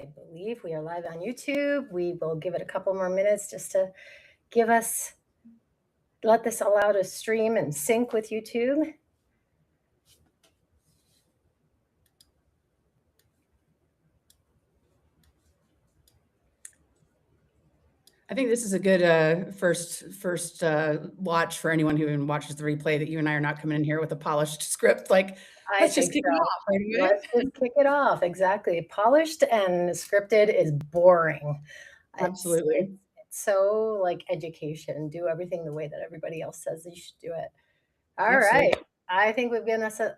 believe we are live on YouTube. We will give it a couple more minutes just to give us, let this allow to stream and sync with YouTube. I think this is a good first watch for anyone who even watches the replay that you and I are not coming in here with a polished script. Like, let's just kick it off right away. Let's just kick it off. Exactly. Polished and scripted is boring. Absolutely. It's so like education. Do everything the way that everybody else says you should do it. All right. I think we've given us a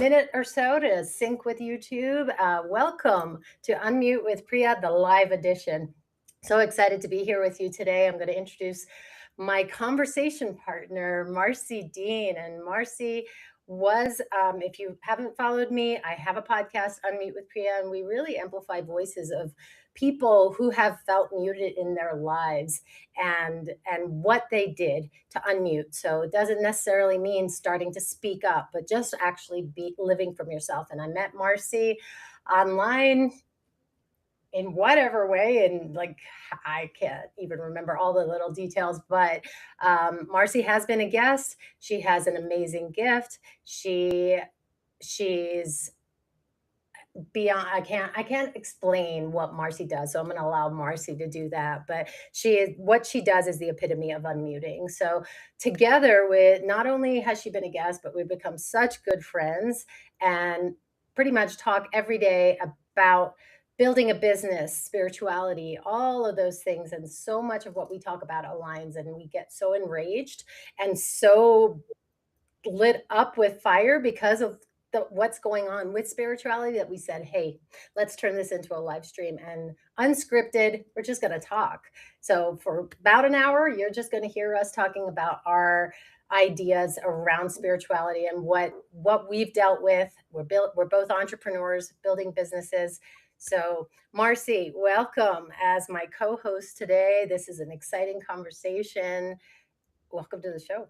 minute or so to sync with YouTube. Welcome to Unmute with Priya, the live edition. So excited to be here with you today. I'm going to introduce my conversation partner, Marcie Dean. And Marcie was, if you haven't followed me, I have a podcast, Unmute with Priya, and we really amplify voices of people who have felt muted in their lives and what they did to unmute. So it doesn't necessarily mean starting to speak up, but just actually be living from yourself. And I met Marcie online in whatever way, and like I can't even remember all the little details, but Marcie has been a guest. She has an amazing gift. She's beyond, I can't explain what Marcie does, so I'm going to allow Marcie to do that. But what she does is the epitome of unmuting. So together with, not only has she been a guest, but we've become such good friends and pretty much talk every day about building a business, spirituality, all of those things. And so much of what we talk about aligns, and we get so enraged and so lit up with fire because of what's going on with spirituality that we said, hey, let's turn this into a live stream and unscripted. We're just going to talk. So for about an hour, you're just going to hear us talking about our ideas around spirituality and what we've dealt with. We're both entrepreneurs building businesses. So Marcie, welcome as my co-host today. This is an exciting conversation. Welcome to the show.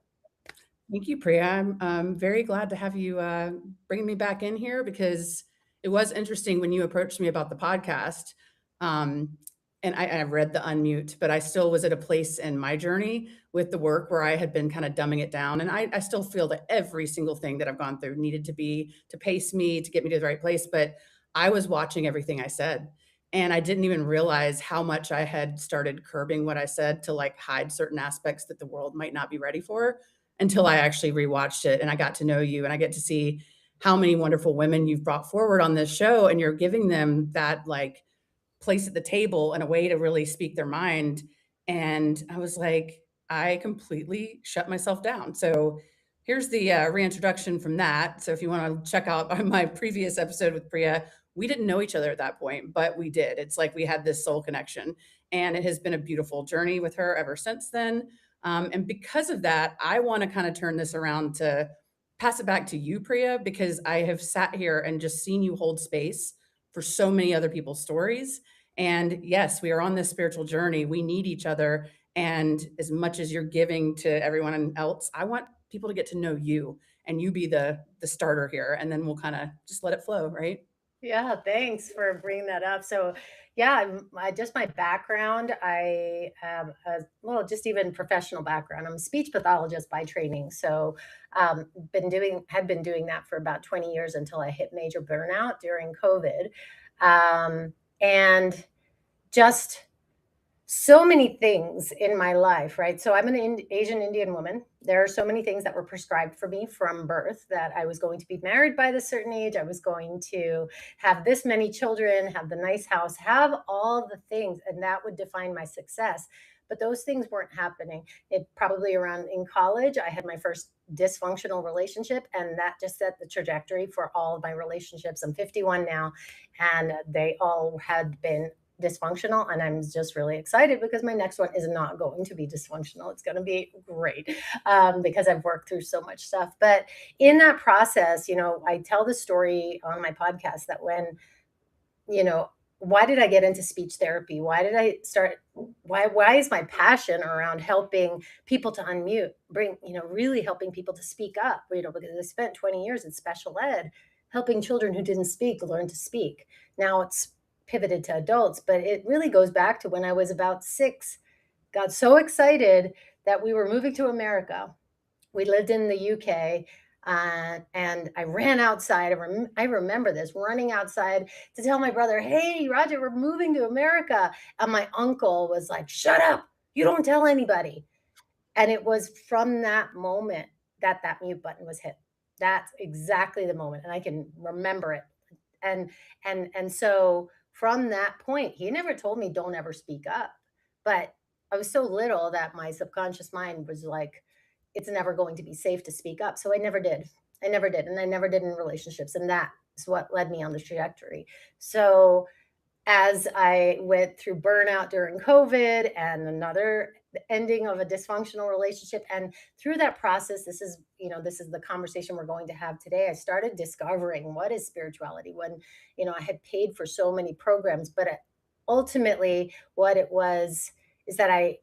Thank you, Priya. I'm very glad to have you bringing me back in here, because it was interesting when you approached me about the podcast. And I read the unmute, but I still was at a place in my journey with the work where I had been kind of dumbing it down. And I still feel that every single thing that I've gone through needed to pace me, to get me to the right place. But I was watching everything I said. And I didn't even realize how much I had started curbing what I said to like hide certain aspects that the world might not be ready for, until I actually rewatched it and I got to know you, and I get to see how many wonderful women you've brought forward on this show, and you're giving them that like place at the table and a way to really speak their mind. And I was like, I completely shut myself down. So here's the reintroduction from that. So if you want to check out my previous episode with Priya, we didn't know each other at that point, but we did. It's like we had this soul connection, and it has been a beautiful journey with her ever since then. And because of that, I want to kind of turn this around to pass it back to you, Priya, because I have sat here and just seen you hold space for so many other people's stories. And yes, we are on this spiritual journey. We need each other. And as much as you're giving to everyone else, I want people to get to know you, and you be the starter here. And then we'll kind of just let it flow, right? Yeah, thanks for bringing that up. So, yeah, just my background, I have just even professional background. I'm a speech pathologist by training. So, had been doing that for about 20 years until I hit major burnout during COVID. And just so many things in my life, right? So I'm an Asian Indian woman. There are so many things that were prescribed for me from birth, that I was going to be married by this certain age. I was going to have this many children, have the nice house, have all the things, and that would define my success. But those things weren't happening. It probably around in college, I had my first dysfunctional relationship, and that just set the trajectory for all of my relationships. I'm 51 now, and they all had been dysfunctional, and I'm just really excited because my next one is not going to be dysfunctional. It's going to be great, because I've worked through so much stuff. But in that process, I tell the story on my podcast that when, why did I get into speech therapy? Why did I start? Why is my passion around helping people to unmute, really helping people to speak up, because I spent 20 years in special ed helping children who didn't speak learn to speak. Now it's pivoted to adults, but it really goes back to when I was about 6, got so excited that we were moving to America. We lived in the UK, and I ran outside. I remember this running outside to tell my brother, "Hey, Roger, we're moving to America." And my uncle was like, "Shut up. You don't tell anybody." And it was from that moment that that mute button was hit. That's exactly the moment, and I can remember it. And and so from that point, he never told me don't ever speak up. But I was so little that my subconscious mind was like, it's never going to be safe to speak up. So I never did. I never did. And I never did in relationships. And that is what led me on this trajectory. So as I went through burnout during COVID and another ending of a dysfunctional relationship, and through that process, this is, this is the conversation we're going to have today. I started discovering what is spirituality when, I had paid for so many programs, but ultimately what it was is that I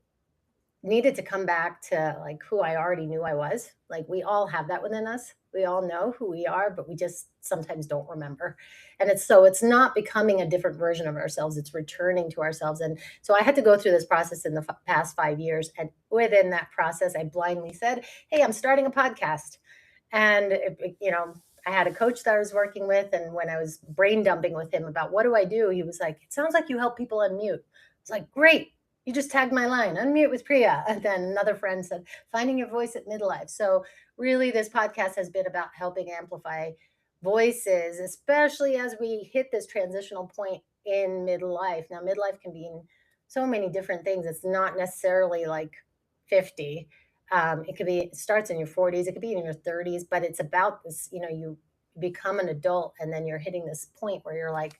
needed to come back to like who I already knew I was. Like we all have that within us. We all know who we are, but we just sometimes don't remember. And it's not becoming a different version of ourselves, it's returning to ourselves. And so I had to go through this process in the past 5 years, and within that process I blindly said, "Hey, I'm starting a podcast." And I had a coach that I was working with, and when I was brain dumping with him about what do I do, he was like, "It sounds like you help people unmute." It's like, "Great, you just tagged my line, unmute with Priya." And then another friend said, "Finding your voice at midlife." So really, this podcast has been about helping amplify voices, especially as we hit this transitional point in midlife. Now, midlife can be in so many different things. It's not necessarily like 50. It could be, it starts in your 40s, it could be in your 30s, but it's about this, you become an adult and then you're hitting this point where you're like,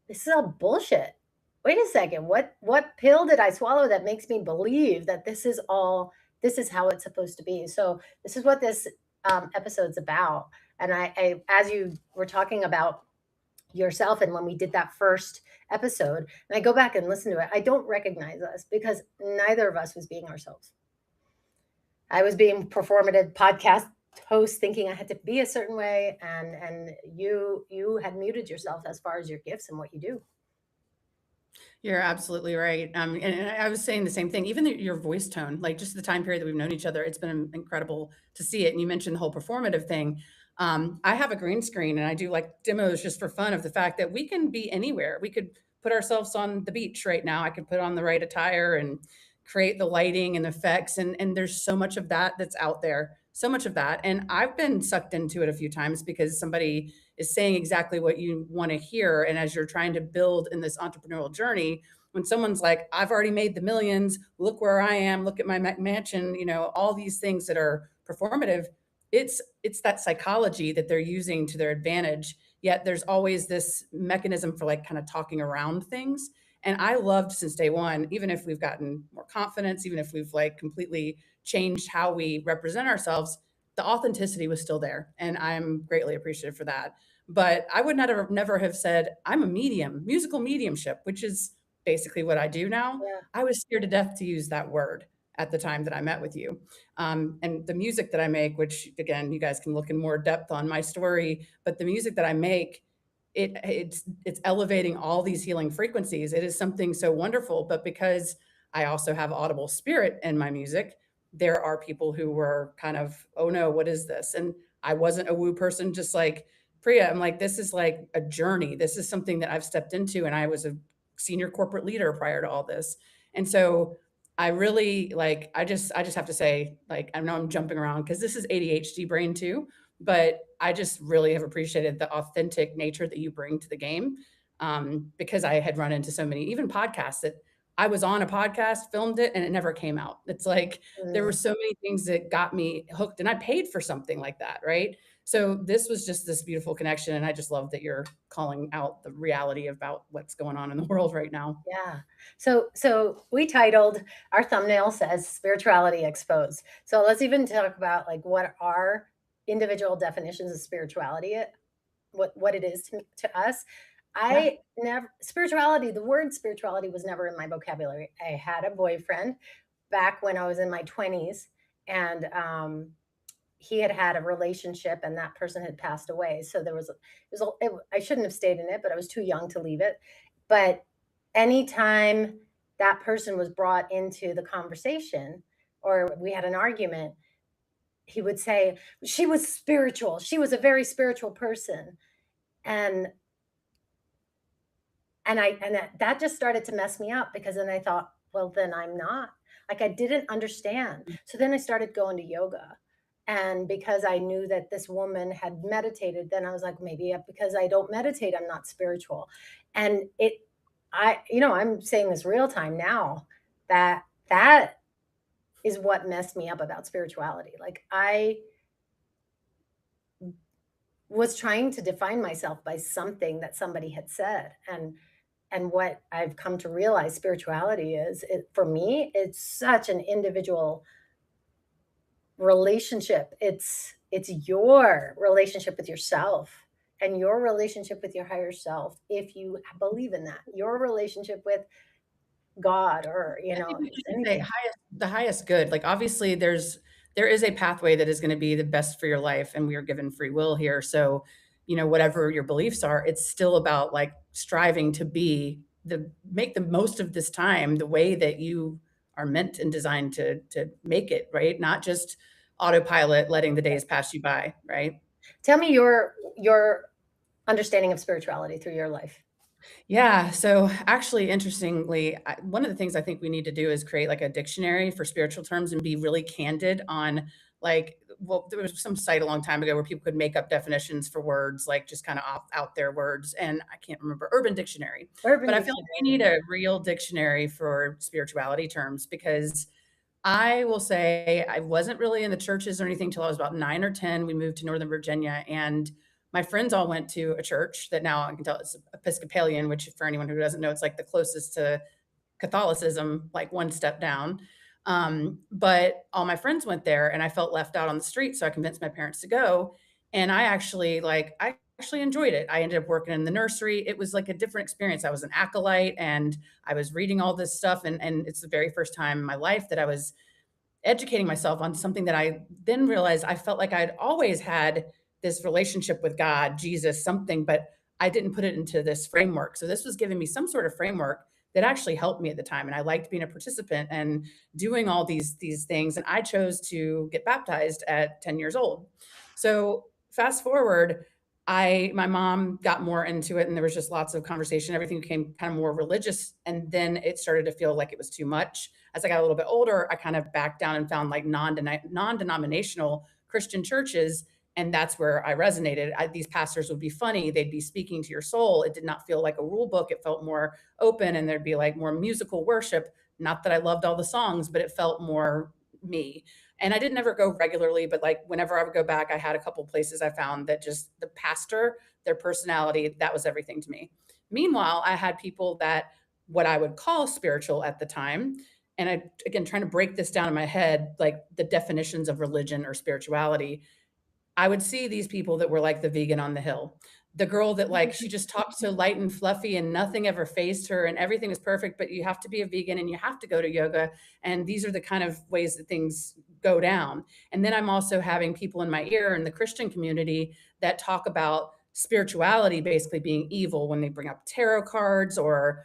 this is all bullshit. Wait a second. What pill did I swallow that makes me believe that this is how it's supposed to be? So this is what this episode's about. And as you were talking about yourself, and when we did that first episode, and I go back and listen to it, I don't recognize us because neither of us was being ourselves. I was being performative podcast host, thinking I had to be a certain way, and you had muted yourself as far as your gifts and what you do. You're absolutely right. And I was saying the same thing. Even your voice tone, like just the time period that we've known each other, it's been incredible to see it. And you mentioned the whole performative thing. I have a green screen and I do like demos just for fun of the fact that we can be anywhere. We could put ourselves on the beach right now. I could put on the right attire and create the lighting and effects. And there's so much of that that's out there, so much of that. And I've been sucked into it a few times because somebody is saying exactly what you want to hear. And as you're trying to build in this entrepreneurial journey, when someone's like, I've already made the millions, look where I am, look at my mansion, all these things that are performative, it's that psychology that they're using to their advantage. Yet there's always this mechanism for like kind of talking around things. And I loved since day one, even if we've gotten more confidence, even if we've like completely changed how we represent ourselves, the authenticity was still there. And I'm greatly appreciative for that. But I would not have never have said I'm a medium, musical mediumship, which is basically what I do now. Yeah. I was scared to death to use that word at the time that I met with you. And the music that I make, which again, you guys can look in more depth on my story, but the music that I make, it's elevating all these healing frequencies. It is something so wonderful. But because I also have audible spirit in my music, there are people who were kind of, oh no, what is this? And I wasn't a woo person, just like Priya. I'm like, this is like a journey. This is something that I've stepped into. And I was a senior corporate leader prior to all this. And so I really like, I just have to say, like, I know I'm jumping around because this is ADHD brain too, but I just really have appreciated the authentic nature that you bring to the game. Because I had run into so many, even podcasts that I was on a podcast, filmed it, and it never came out. It's like there were Mm. so many things that got me hooked, and I paid for something like that, right? So this was just this beautiful connection, and I just love that you're calling out the reality about what's going on in the world right now. Yeah. So we titled, our thumbnail says spirituality exposed. So let's even talk about like what our individual definitions of spirituality, what it is to us. Yeah. I never spirituality, the word spirituality was never in my vocabulary. I had a boyfriend back when I was in my 20s, and he had had a relationship and that person had passed away. So there was, I shouldn't have stayed in it, but I was too young to leave it. But anytime that person was brought into the conversation or we had an argument, he would say, she was spiritual. She was a very spiritual person. And that just started to mess me up because then I thought, well, then I'm not. Like I didn't understand. So then I started going to yoga. And because I knew that this woman had meditated, then I was like, maybe because I don't meditate, I'm not spiritual. And I'm saying this real time now that that is what messed me up about spirituality. Like I was trying to define myself by something that somebody had said. And what I've come to realize spirituality is, for me, it's such an individual relationship. It's your relationship with yourself and your relationship with your higher self. If you believe in that, your relationship with God or, I think we should say anything. the highest good. Like, obviously, there is a pathway that is gonna be the best for your life, and we are given free will here. So, whatever your beliefs are, it's still about, like, striving to be make the most of this time the way that you are meant and designed to make it, right? Not just autopilot, letting the days pass you by, right? Tell me your understanding of spirituality through your life. Yeah. So actually, interestingly, one of the things I think we need to do is create like a dictionary for spiritual terms and be really candid on like, well, there was some site a long time ago where people could make up definitions for words, like just kind of off out there words. And I can't remember Urban Dictionary, Urban but I feel like we Dictionary. need a real dictionary for spirituality terms because I will say I wasn't really in the churches or anything till I was about 9 or 10. We moved to Northern Virginia, and my friends all went to a church that now I can tell it's Episcopalian, which for anyone who doesn't know, it's like the closest to Catholicism, like one step down. But all my friends went there and I felt left out on the street. So I convinced my parents to go. And I actually enjoyed it. I ended up working in the nursery. It was like a different experience. I was an acolyte and I was reading all this stuff. And it's the very first time in my life that I was educating myself on something that I then realized I felt like I'd always had this relationship with God, Jesus, something, but I didn't put it into this framework. So this was giving me some sort of framework that actually helped me at the time. And I liked being a participant and doing all these things. And I chose to get baptized at 10 years old. So fast forward, my mom got more into it and there was just lots of conversation. Everything became kind of more religious. And then it started to feel like it was too much. As I got a little bit older, I kind of backed down and found like non-denominational Christian churches. And that's where I resonated. These pastors would be funny. They'd be speaking to your soul. It did not feel like a rule book. It felt more open and there'd be like more musical worship. Not that I loved all the songs, but it felt more me. And I didn't ever go regularly, but like whenever I would go back, I had a couple places I found that just the pastor, their personality, that was everything to me. Meanwhile, I had people that what I would call spiritual at the time. And I, again, trying to break this down in my head, like the definitions of religion or spirituality. I would see these people that were like the vegan on the hill. The girl that like she just talked so light and fluffy and nothing ever phased her and everything is perfect, but you have to be a vegan and you have to go to yoga. And these are the kind of ways that things go down. And then I'm also having people in my ear in the Christian community that talk about spirituality basically being evil when they bring up tarot cards or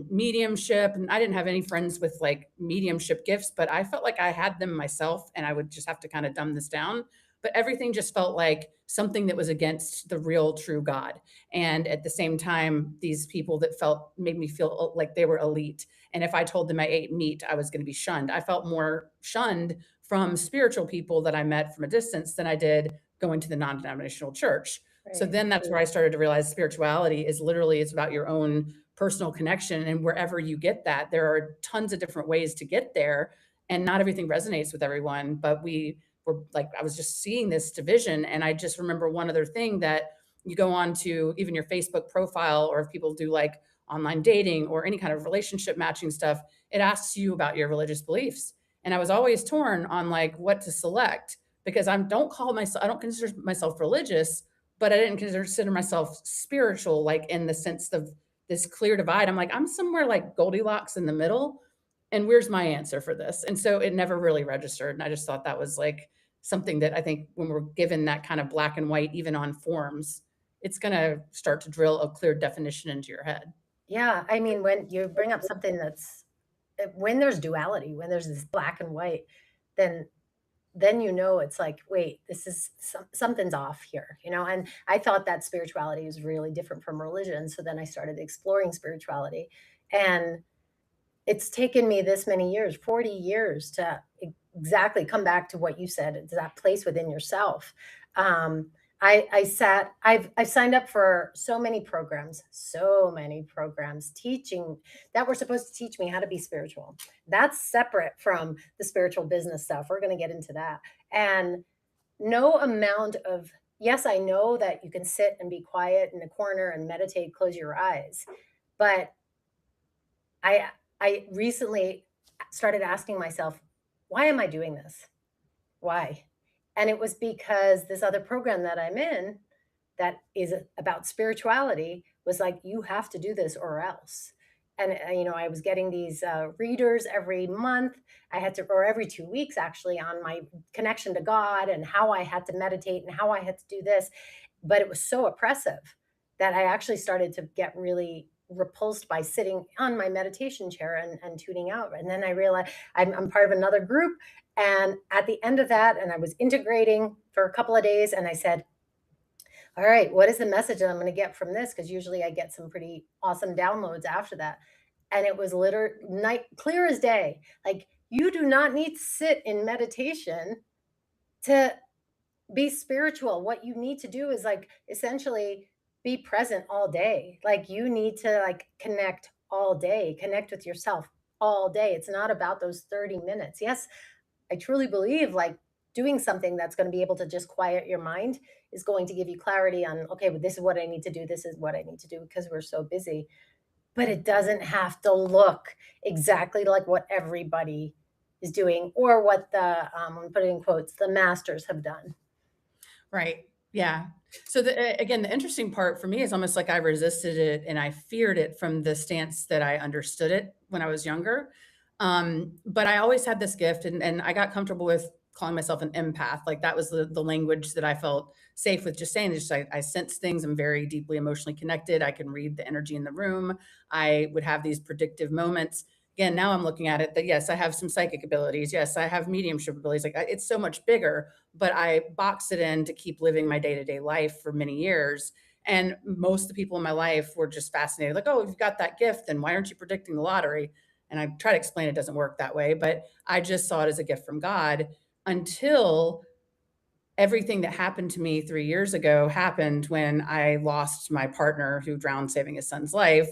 mediumship. And I didn't have any friends with like mediumship gifts, but I felt like I had them myself and I would just have to kind of dumb this down, but everything just felt like something that was against the real true God. And at the same time, these people that felt made me feel like they were elite. And if I told them I ate meat, I was going to be shunned. I felt more shunned from spiritual people that I met from a distance than I did going to the non-denominational church. So Right. then that's where I started to realize spirituality is literally it's about your own personal connection and wherever you get that, there are tons of different ways to get there and not everything resonates with everyone, but we were like I was just seeing this division and I just remember one other thing that you go on to even your Facebook profile or if people do like online dating or any kind of relationship matching stuff, it asks you about your religious beliefs. And I was always torn on like what to select because I don't consider myself religious, but I didn't consider myself spiritual, like in the sense of this clear divide. I'm like, I'm somewhere like Goldilocks in the middle. And where's my answer for this? And so it never really registered. And I just thought that was like something that I think when we're given that kind of black and white, even on forms, it's going to start to drill a clear definition into your head. Yeah, I mean, when you bring up something that's when there's duality, when there's this black and white, then you know it's like, "Wait, this is something's off here," you know, and I thought that spirituality was really different from religion, so then I started exploring spirituality, and it's taken me this many years, 40 years to exactly come back to what you said, it's that place within yourself. I've signed up for so many programs teaching that were supposed to teach me how to be spiritual. That's separate from the spiritual business stuff. We're going to get into that. And no amount of, yes, I know that you can sit and be quiet in a corner and meditate, close your eyes. But I I recently started asking myself, why am I doing this? Why? And it was because this other program that I'm in that is about spirituality was like, you have to do this or else. And you know, I was getting these readers every month. I had to, or every 2 weeks actually, on my connection to God and how I had to meditate and how I had to do this. But it was so oppressive that I actually started to get really repulsed by sitting on my meditation chair and tuning out. And then I realized I'm part of another group. And at the end of that, and I was integrating for a couple of days, and I said, all right, what is the message that I'm going to get from this? Because usually I get some pretty awesome downloads after that. And it was literally night clear as day. Like, you do not need to sit in meditation to be spiritual. What you need to do is like essentially be present all day. Like, you need to like connect all day, connect with yourself all day. It's not about those 30 minutes. Yes, I truly believe like doing something that's going to be able to just quiet your mind is going to give you clarity on, okay, well, this is what I need to do. This is what I need to do because we're so busy. But it doesn't have to look exactly like what everybody is doing or what I'm putting in quotes, the masters have done. Right. Yeah. So again, the interesting part for me is almost like I resisted it and I feared it from the stance that I understood it when I was younger. But I always had this gift, and I got comfortable with calling myself an empath. Like that was the language that I felt safe with just saying. Just I sense things. I'm very deeply emotionally connected. I can read the energy in the room. I would have these predictive moments. Again, now I'm looking at it that yes, I have some psychic abilities. Yes, I have mediumship abilities. Like it's so much bigger, but I boxed it in to keep living my day to day life for many years. And most of the people in my life were just fascinated, like, oh, you've got that gift, then why aren't you predicting the lottery? And I try to explain it doesn't work that way, but I just saw it as a gift from God until everything that happened to me 3 years ago happened when I lost my partner who drowned saving his son's life.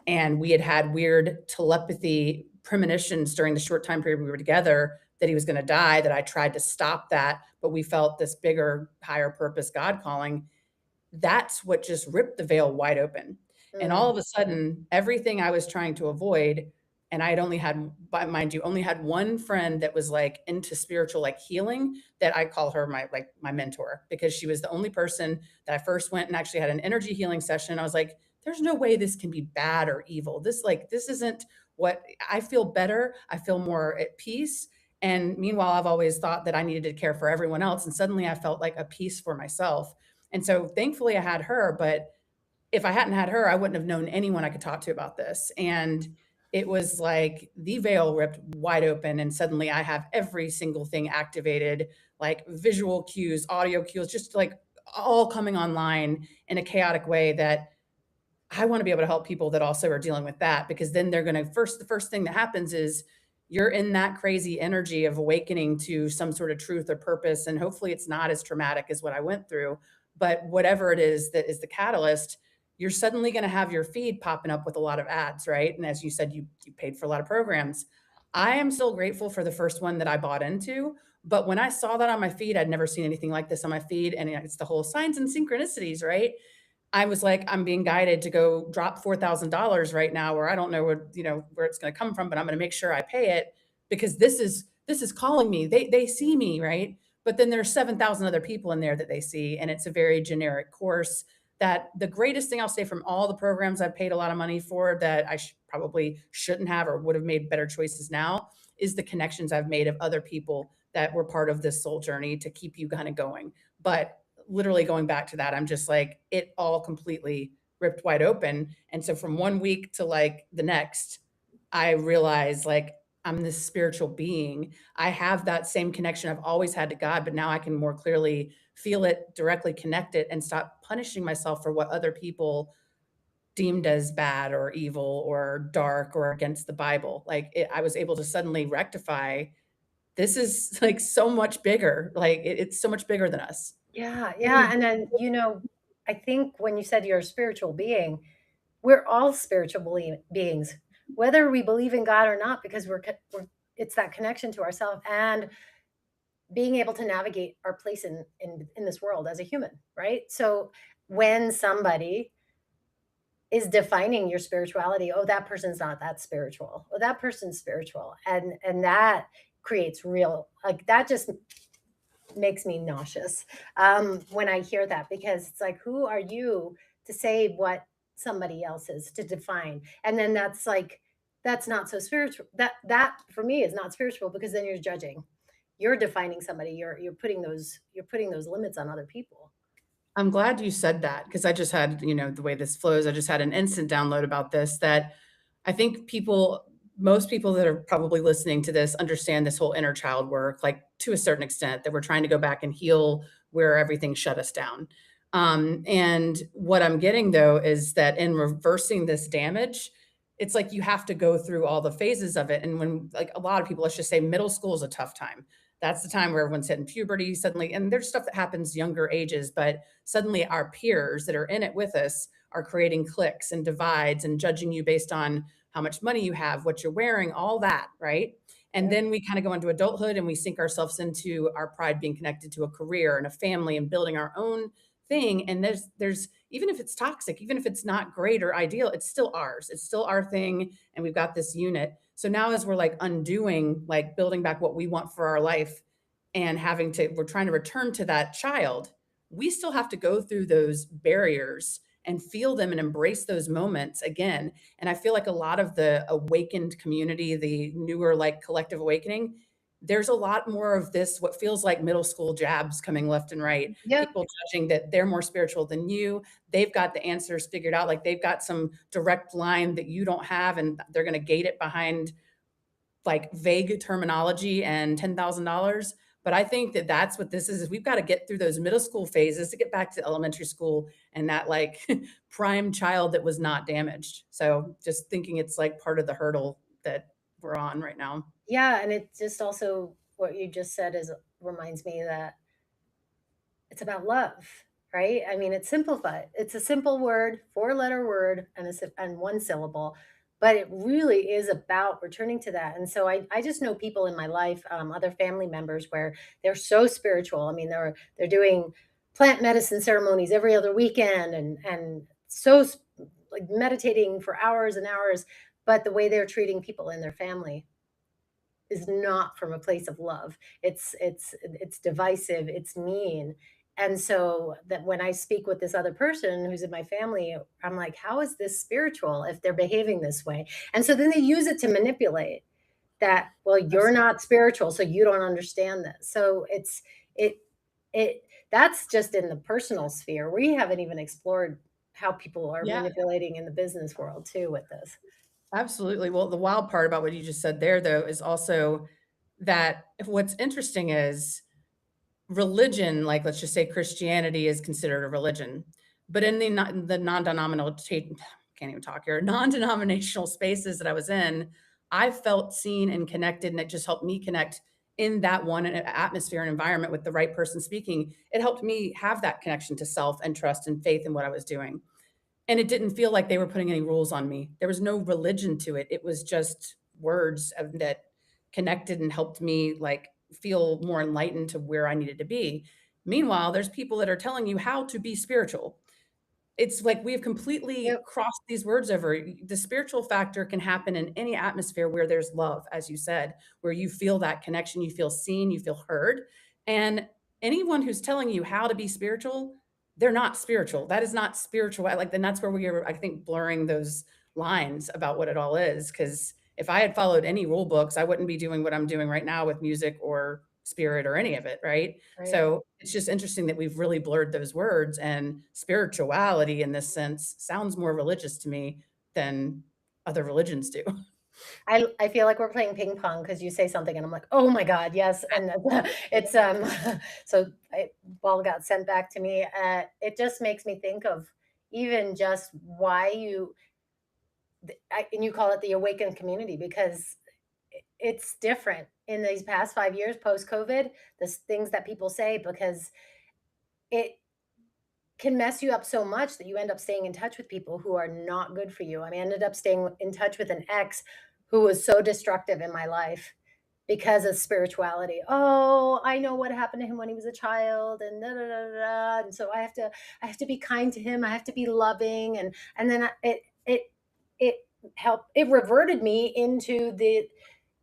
And we had weird telepathy premonitions during the short time period we were together that he was going to die, that I tried to stop that, but we felt this bigger, higher purpose God calling. That's what just ripped the veil wide open. And all Mm, of a sudden, everything I was trying to avoid, and I had only had, mind you, only had one friend that was like into spiritual, like healing, that I call her my like my mentor because she was the only person that I first went and actually had an energy healing session. I was like, there's no way this can be bad or evil. This isn't what I feel better. I feel more at peace. And meanwhile, I've always thought that I needed to care for everyone else. And suddenly I felt like a peace for myself. And so thankfully I had her, but if I hadn't had her, I wouldn't have known anyone I could talk to about this. And it was like the veil ripped wide open. And suddenly I have every single thing activated, like visual cues, audio cues, just like all coming online in a chaotic way that I want to be able to help people that also are dealing with that because then they're going to the first thing that happens is you're in that crazy energy of awakening to some sort of truth or purpose. And hopefully it's not as traumatic as what I went through. But whatever it is that is the catalyst, you're suddenly going to have your feed popping up with a lot of ads, right? And as you said, you paid for a lot of programs. I am still grateful for the first one that I bought into. But when I saw that on my feed, I'd never seen anything like this on my feed. And it's the whole signs and synchronicities, right? I was like, I'm being guided to go drop $4,000 right now, where I don't know where it's going to come from, but I'm going to make sure I pay it because this is calling me. They see me, right? But then there's 7,000 other people in there that they see, and it's a very generic course. That the greatest thing I'll say from all the programs I've paid a lot of money for that I probably shouldn't have or would have made better choices now is the connections I've made of other people that were part of this soul journey to keep you kind of going. But literally going back to that, I'm just like, it all completely ripped wide open. And so from one week to like the next, I realized like I'm this spiritual being. I have that same connection I've always had to God, but now I can more clearly feel it, directly connect it, and stop punishing myself for what other people deemed as bad or evil or dark or against the Bible. Like I was able to suddenly rectify this is like so much bigger. Like it's so much bigger than us. Yeah, What do yeah, and then, I think when you said you're a spiritual being, we're all spiritual beings, whether we believe in God or not, because we're it's that connection to ourselves and being able to navigate our place in this world as a human, right? So when somebody is defining your spirituality, oh, that person's not that spiritual, oh, that person's spiritual, and that creates real, like, that just makes me nauseous when I hear that, because it's like, who are you to say what somebody else is, to define? And then that's like, that's not so spiritual. That for me is not spiritual, because then you're judging, you're defining somebody, you're putting those limits on other people. I'm glad you said that because I just had, the way this flows, I just had an instant download about this that I think most people that are probably listening to this understand this whole inner child work, like to a certain extent, that we're trying to go back and heal where everything shut us down. And what I'm getting though is that in reversing this damage, it's like you have to go through all the phases of it. And when, like a lot of people, let's just say middle school is a tough time. That's the time where everyone's hitting puberty suddenly. And there's stuff that happens younger ages, but suddenly our peers that are in it with us are creating cliques and divides and judging you based on how much money you have, what you're wearing, all that, right? And Yep. then we kind of go into adulthood and we sink ourselves into our pride being connected to a career and a family and building our own thing. And there's even if it's toxic, even if it's not great or ideal, it's still ours. It's still our thing. And we've got this unit. So now as we're like undoing, like building back what we want for our life and we're trying to return to that child, we still have to go through those barriers and feel them and embrace those moments again. And I feel like a lot of the awakened community, the newer like collective awakening, there's a lot more of this, what feels like middle school jabs coming left and right. Yep. People judging that they're more spiritual than you. They've got the answers figured out. Like they've got some direct line that you don't have, and they're going to gate it behind like vague terminology and $10,000. But I think that that's what this is we've got to get through those middle school phases to get back to elementary school and that like prime child that was not damaged. So just thinking it's like part of the hurdle that we're on right now. Yeah, and it just also, what you just said is, reminds me that it's about love, right? I mean, it's simplified. It's a simple word, four-letter word, and one syllable, but it really is about returning to that. And so I just know people in my life, other family members, where they're so spiritual. I mean, they're doing plant medicine ceremonies every other weekend, and like meditating for hours and hours, but the way they're treating people in their family is not from a place of love. It's divisive, it's mean. And so that when I speak with this other person who's in my family, I'm like, how is this spiritual if they're behaving this way? And so then they use it to manipulate that, well, you're Absolutely. not spiritual, so you don't understand this. So it it that's just in the personal sphere. We haven't even explored how people are Yeah, manipulating in the business world too with this. absolutely. Well, the wild part about what you just said there, though, is also that what's interesting is religion, like let's just say Christianity is considered a religion, but in the non-denominational can't even talk here, non-denominational spaces that I was in, I felt seen and connected, and it just helped me connect in that one atmosphere and environment with the right person speaking. It helped me have that connection to self and trust and faith in what I was doing. And it didn't feel like they were putting any rules on me. There was no religion to it. It was just words that connected and helped me like feel more enlightened to where I needed to be. Meanwhile, there's people that are telling you how to be spiritual. It's like we have completely Yep. crossed these words over. The spiritual factor can happen in any atmosphere where there's love, as you said, where you feel that connection, you feel seen, you feel heard. And anyone who's telling you how to be spiritual, they're not spiritual. That is not spiritual. Like, then that's where we are, I think, blurring those lines about what it all is. Because if I had followed any rule books, I wouldn't be doing what I'm doing right now with music or spirit or any of it, right? Right. So it's just interesting that we've really blurred those words, and spirituality in this sense sounds more religious to me than other religions do. I feel like we're playing ping pong because you say something and I'm like, "Oh my god, yes," and it's, so ball got sent back to me, it just makes me think of even just why you and you call it the awakened community because it's different in these past 5 years post-COVID, the things that people say because it can mess you up so much that you end up staying in touch with people who are not good for you. I mean, I ended up staying in touch with an ex who was so destructive in my life because of spirituality. Oh, I know what happened to him when he was a child and da, da, da, da, da. And so I have to be kind to him. I have to be loving and then it helped it reverted me into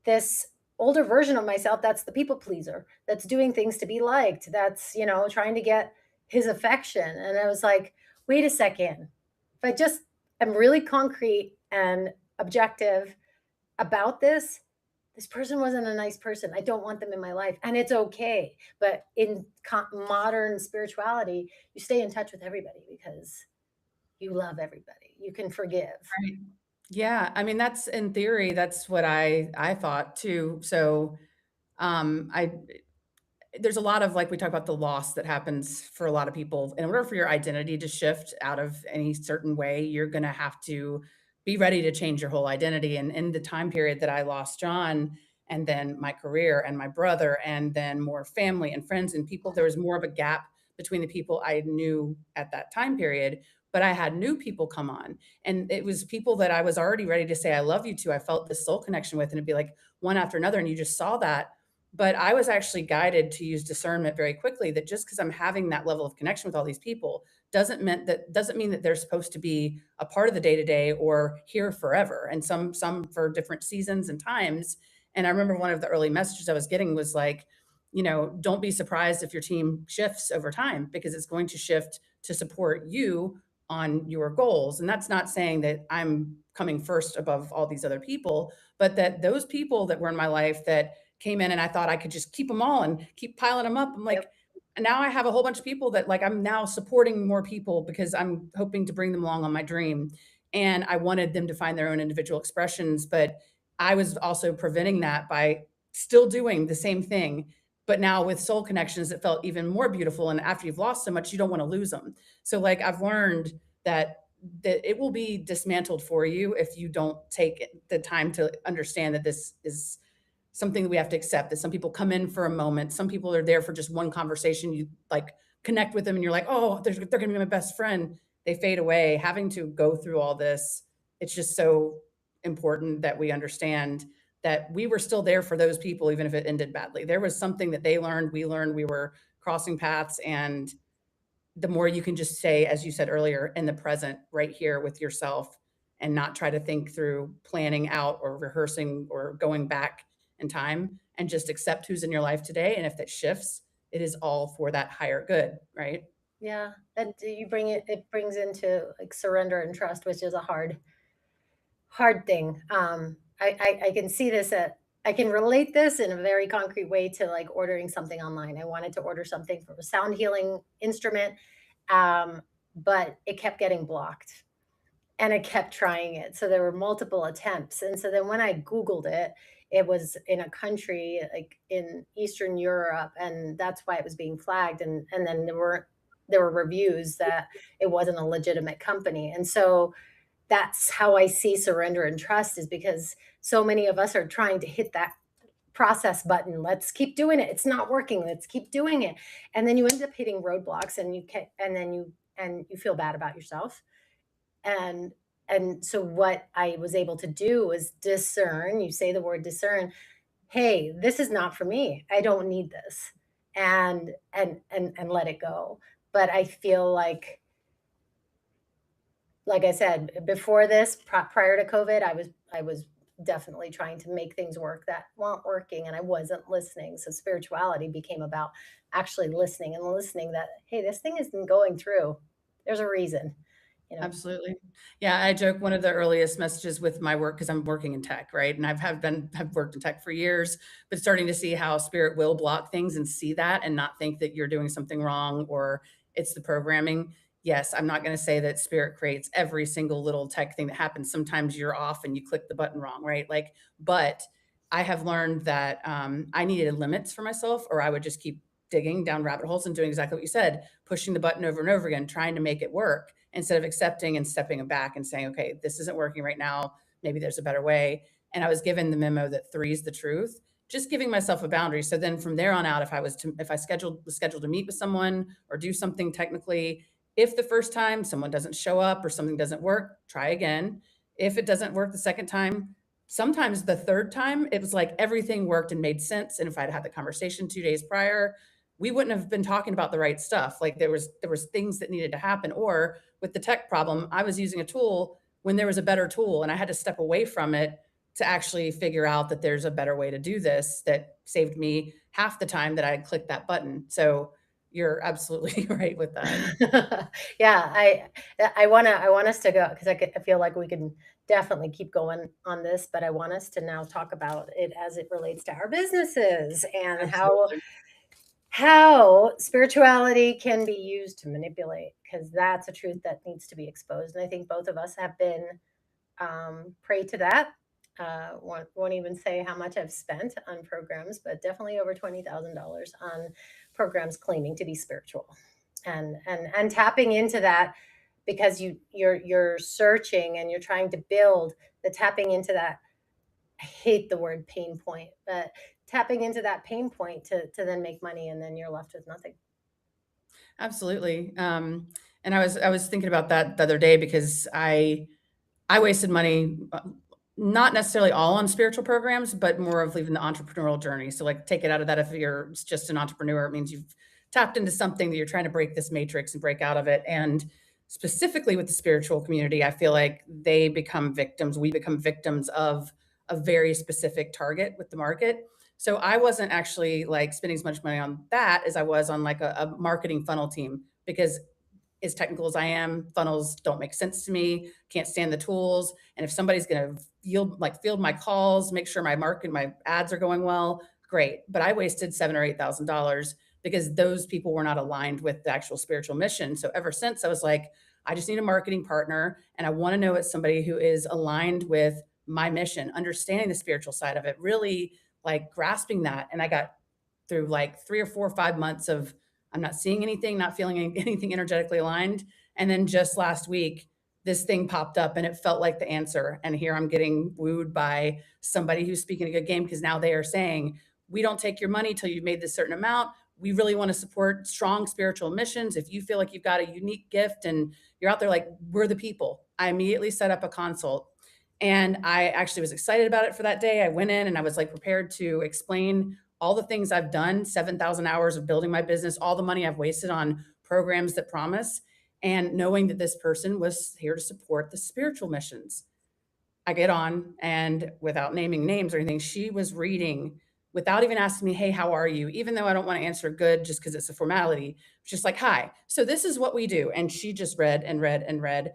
this older version of myself that's the people pleaser, that's doing things to be liked, that's, trying to get his affection. And I was like, wait a second. If I just am really concrete and objective about this person wasn't a nice person. I don't want them in my life. And it's okay. But in modern spirituality, you stay in touch with everybody because you love everybody. You can forgive. Right. Yeah, I mean, that's in theory, that's what I thought too. So, I there's a lot of like we talk about the loss that happens for a lot of people. In order for your identity to shift out of any certain way, you're going to have to be ready to change your whole identity. And in the time period that I lost John, and then my career and my brother, and then more family and friends and people, there was more of a gap between the people I knew at that time period. But I had new people come on, and it was people that I was already ready to say I love you to. I felt this soul connection with, and it'd be like one after another. And you just saw that, but I was actually guided to use discernment very quickly that just because I'm having that level of connection with all these people doesn't mean that they're supposed to be a part of the day to day or here forever. And some for different seasons and times. And I remember one of the early messages I was getting was like, don't be surprised if your team shifts over time because it's going to shift to support you on your goals. And that's not saying that I'm coming first above all these other people, but that those people that were in my life that came in and I thought I could just keep them all and keep piling them up. I'm like, Yep. and now I have a whole bunch of people that like I'm now supporting more people because I'm hoping to bring them along on my dream. And I wanted them to find their own individual expressions, but I was also preventing that by still doing the same thing. But now with soul connections, it felt even more beautiful. And after you've lost so much, you don't want to lose them. So like I've learned that it will be dismantled for you if you don't take the time to understand that this is something that we have to accept, that some people come in for a moment. Some people are there for just one conversation. You like connect with them and you're like, oh, they're going to be my best friend. They fade away. Having to go through all this, it's just so important that we understand that we were still there for those people, even if it ended badly. There was something that they learned, we were crossing paths. And the more you can just say, as you said earlier, in the present, right here with yourself, and not try to think through planning out or rehearsing or going back in time, and just accept who's in your life today. And if that shifts, it is all for that higher good, right? Yeah. And it brings into like surrender and trust, which is a hard thing. I can see this I can relate this in a very concrete way to like ordering something online. I wanted to order something for a sound healing instrument, but it kept getting blocked and I kept trying it. So there were multiple attempts. And so then when I Googled it, it was in a country like in Eastern Europe, and that's why it was being flagged. And then there were reviews that it wasn't a legitimate company. And so that's how I see surrender and trust is because so many of us are trying to hit that process button. Let's keep doing it. It's not working. Let's keep doing it. And then you end up hitting roadblocks and you feel bad about yourself. And and so what I was able to do was discern, you say the word discern, hey, this is not for me. I don't need this. And let it go. But I feel like I said, before this, prior to COVID, I was definitely trying to make things work that weren't working, and I wasn't listening. So spirituality became about actually listening and listening that, hey, this thing isn't going through. There's a reason, you know? Absolutely. Yeah, I joke one of the earliest messages with my work because I'm working in tech, right? And have worked in tech for years, but starting to see how spirit will block things and see that and not think that you're doing something wrong or it's the programming. Yes, I'm not going to say that spirit creates every single little tech thing that happens. Sometimes you're off and you click the button wrong, right? Like, but I have learned that I needed limits for myself, or I would just keep digging down rabbit holes and doing exactly what you said, pushing the button over and over again, trying to make it work instead of accepting and stepping back and saying, okay, this isn't working right now. Maybe there's a better way. And I was given the memo that three is the truth, just giving myself a boundary. So then from there on out, if I was scheduled to meet with someone or do something technically, if the first time someone doesn't show up or something doesn't work, try again. If it doesn't work the second time, sometimes the third time, it was like everything worked and made sense. And if I'd had the conversation 2 days prior, we wouldn't have been talking about the right stuff. Like there was things that needed to happen. Or with the tech problem, I was using a tool when there was a better tool and I had to step away from it to actually figure out that there's a better way to do this that saved me half the time that I had clicked that button. So you're absolutely right with that. Yeah, I want us to go because I feel like we can definitely keep going on this, but I want us to now talk about it as it relates to our businesses and how Absolutely. spirituality can be used to manipulate, because that's a truth that needs to be exposed. And I think both of us have been prey to that. Won't even say how much I've spent on programs, but definitely over $20,000 on programs claiming to be spiritual, and tapping into that because you're searching and you're trying to build the tapping into that. I hate the word pain point, but tapping into that pain point to then make money, and then you're left with nothing. Absolutely. And I was thinking about that the other day because I wasted money, not necessarily all on spiritual programs, but more of leaving the entrepreneurial journey. So, like, take it out of that. If you're just an entrepreneur, it means you've tapped into something that you're trying to break this matrix and break out of it. And specifically with the spiritual community, I feel like they become victims. We become victims of a very specific target with the market. So I wasn't actually like spending as much money on that as I was on like a marketing funnel team because as technical as I am, funnels don't make sense to me, can't stand the tools. And if somebody's going to field my calls, make sure my ads are going well, great. But I wasted $7,000 or $8,000 because those people were not aligned with the actual spiritual mission. So ever since I was like, I just need a marketing partner and I want to know it's somebody who is aligned with my mission, understanding the spiritual side of it, really like grasping that. And I got through like 3 or 4 or 5 months of I'm not seeing anything, not feeling anything energetically aligned. And then just last week, this thing popped up and it felt like the answer. And here I'm getting wooed by somebody who's speaking a good game because now they are saying, we don't take your money till you've made this certain amount. We really want to support strong spiritual missions. If you feel like you've got a unique gift and you're out there, like, we're the people. I immediately set up a consult. And I actually was excited about it for that day. I went in and I was like prepared to explain all the things I've done, 7,000 hours of building my business, all the money I've wasted on programs that promise, and knowing that this person was here to support the spiritual missions. I get on, and without naming names or anything, she was reading without even asking me, "Hey, how are you?" Even though I don't want to answer good just because it's a formality. It's just like, "Hi, so this is what we do." And she just read and read and read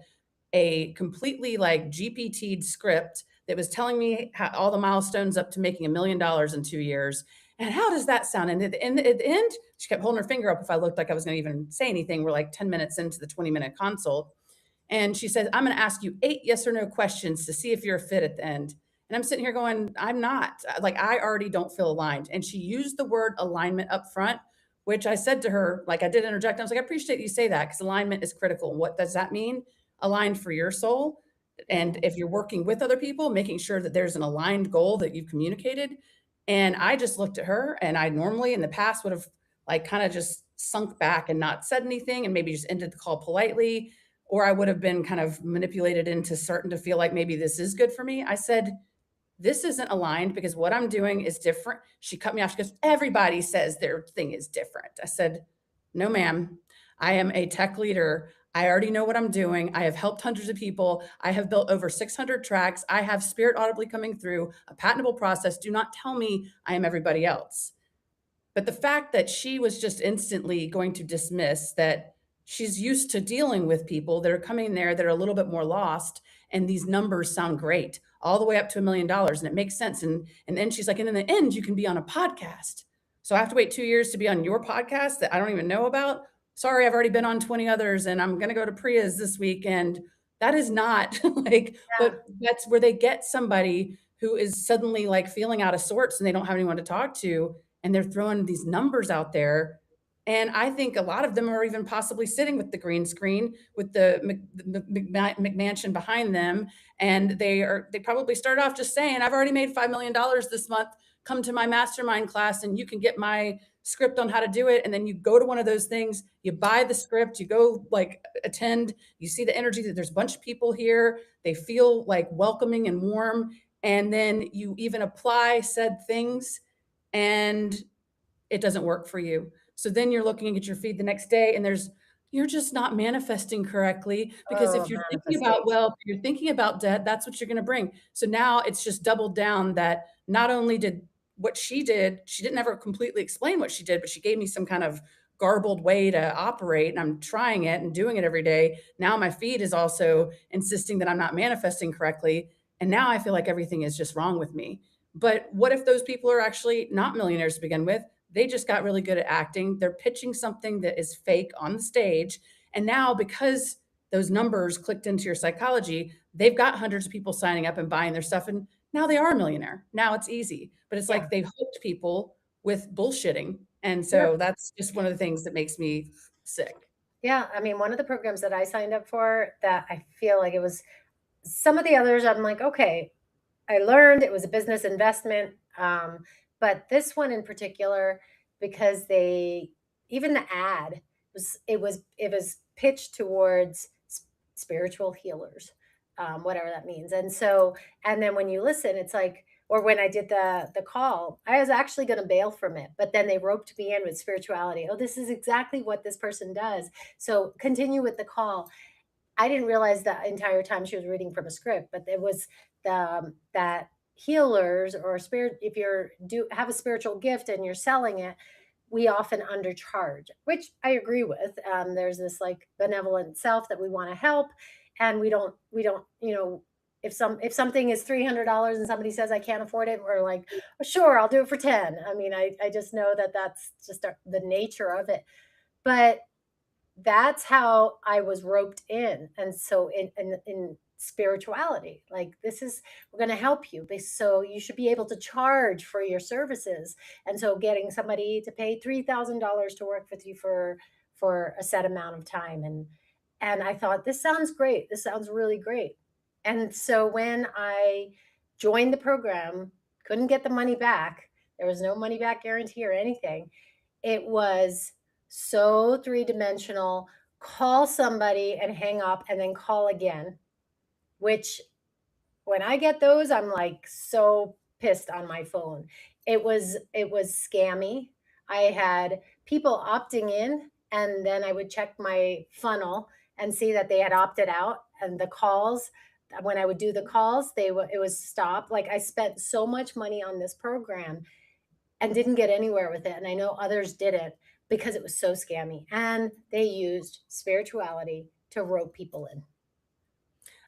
a completely like GPT'd script that was telling me how, all the milestones up to making $1 million in 2 years. And how does that sound? And at the end, she kept holding her finger up if I looked like I was going to even say anything. We're like 10 minutes into the 20-minute consult. And she said, I'm going to ask you 8 yes or no questions to see if you're a fit at the end. And I'm sitting here going, I'm not. Like, I already don't feel aligned. And she used the word alignment up front, which I said to her, like, I did interject. I was like, I appreciate you say that because alignment is critical. What does that mean? Aligned for your soul. And if you're working with other people, making sure that there's an aligned goal that you've communicated. And I just looked at her, and I normally in the past would have like kind of just sunk back and not said anything and maybe just ended the call politely, or I would have been kind of manipulated into starting to feel like maybe this is good for me. I said, this isn't aligned because what I'm doing is different. She cut me off. She goes, everybody says their thing is different. I said, no, ma'am. I am a tech leader. I already know what I'm doing. I have helped hundreds of people. I have built over 600 tracks. I have spirit audibly coming through a patentable process. Do not tell me I am everybody else. But the fact that she was just instantly going to dismiss that she's used to dealing with people that are coming there that are a little bit more lost, and these numbers sound great, all the way up to $1 million, and it makes sense. And then she's like, and in the end, you can be on a podcast. So I have to wait 2 years to be on your podcast that I don't even know about. Sorry, I've already been on 20 others, and I'm going to go to Priya's this weekend. That is not like, Yeah. but that's where they get somebody who is suddenly like feeling out of sorts and they don't have anyone to talk to, and they're throwing these numbers out there. And I think a lot of them are even possibly sitting with the green screen with the McMansion behind them. And they probably start off just saying, I've already made $5 million this month. Come to my mastermind class and you can get my script on how to do it. And then you go to one of those things, you buy the script, you go like attend, you see the energy that there's a bunch of people here. They feel like welcoming and warm. And then you even apply said things and it doesn't work for you. So then you're looking at your feed the next day and you're just not manifesting correctly because Oh, if you're thinking about manifestation. wealth, you're thinking about debt, that's what you're going to bring. So now it's just doubled down that not only did what she did, she didn't ever completely explain what she did, but she gave me some kind of garbled way to operate and I'm trying it and doing it every day. Now my feed is also insisting that I'm not manifesting correctly. And now I feel like everything is just wrong with me. But what if those people are actually not millionaires to begin with? They just got really good at acting. They're pitching something that is fake on the stage. And now, because those numbers clicked into your psychology, they've got hundreds of people signing up and buying their stuff. And now they are a millionaire. Now it's easy. But it's Yeah. like they hooked people with bullshitting. And Yep. so that's just one of the things that makes me sick. Yeah. I mean, one of the programs that I signed up for that I feel like it was some of the others, I'm like, okay, I learned it was a business investment. But this one in particular, because they even the ad was pitched towards spiritual healers, whatever that means. And then when you listen, it's like, or when I did the call, I was actually going to bail from it, but then they roped me in with spirituality. Oh, this is exactly what this person does. So continue with the call. I didn't realize the entire time she was reading from a script, but it was that healers or spirit, if you're do have a spiritual gift and you're selling it, we often undercharge, which I agree with. There's this like benevolent self that we want to help, and we don't if something is $300 and somebody says I can't afford it, we're like, oh, sure, I'll do it for 10. I mean, I just know that that's just the nature of it. But that's how I was roped in. And so in spirituality, like this is we're going to help you. So you should be able to charge for your services. And so getting somebody to pay $3,000 to work with you for a set amount of time. And I thought this sounds great. This sounds really great. And so when I joined the program, couldn't get the money back. There was no money back guarantee or anything. It was so three-dimensional. Call somebody and hang up and then call again, which when I get those, I'm like so pissed on my phone. It was scammy. I had people opting in and then I would check my funnel and see that they had opted out and the calls when I would do the calls, it was stopped. Like I spent so much money on this program and didn't get anywhere with it. And I know others didn't because it was so scammy. And they used spirituality to rope people in.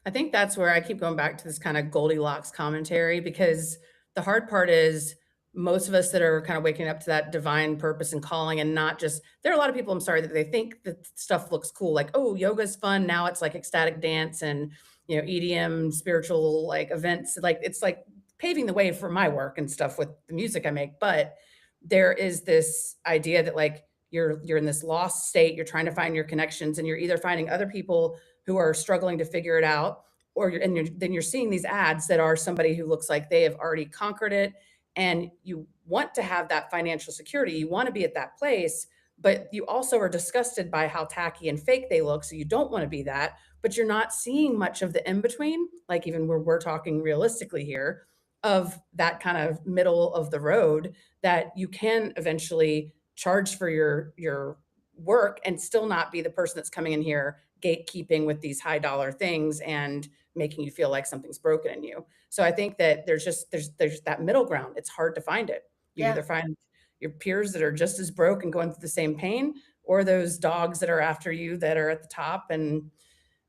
I think that's where I keep going back to this kind of Goldilocks commentary because the hard part is most of us that are kind of waking up to that divine purpose and calling and not just there are a lot of people, I'm sorry, that they think that stuff looks cool, like, oh, yoga's fun. Now it's like ecstatic dance and EDM, spiritual like events. Like it's like paving the way for my work and stuff with the music I make. But there is this idea that like you're in this lost state, you're trying to find your connections, and you're either finding other people who are struggling to figure it out, or then you're seeing these ads that are somebody who looks like they have already conquered it, and you want to have that financial security. You want to be at that place, but you also are disgusted by how tacky and fake they look. So you don't want to be that, but you're not seeing much of the in between, like even where we're talking realistically here, of that kind of middle of the road that you can eventually charge for your work and still not be the person that's coming in here gatekeeping with these high dollar things and making you feel like something's broken in you. So I think that there's that middle ground. It's hard to find it. You Yeah. either find your peers that are just as broke and going through the same pain, or those dogs that are after you that are at the top, and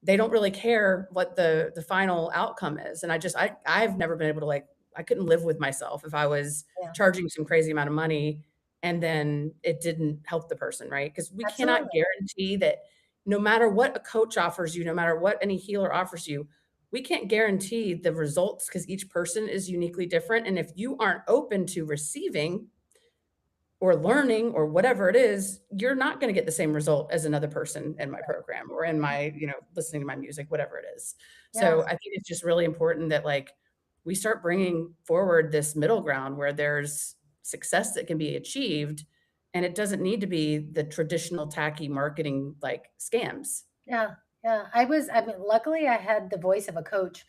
they don't really care what the final outcome is. And I've never been able to, like, I couldn't live with myself if I was Yeah, charging some crazy amount of money and then it didn't help the person, right? Because we cannot absolutely. guarantee that no matter what a coach offers you, no matter what any healer offers you, we can't guarantee the results because each person is uniquely different. And if you aren't open to receiving or learning or whatever it is, you're not gonna get the same result as another person in my program or in my, listening to my music, whatever it is. Yeah. So I think it's just really important that, like, we start bringing forward this middle ground where there's success that can be achieved, and it doesn't need to be the traditional tacky marketing, like, scams. Yeah, yeah. I mean, luckily I had the voice of a coach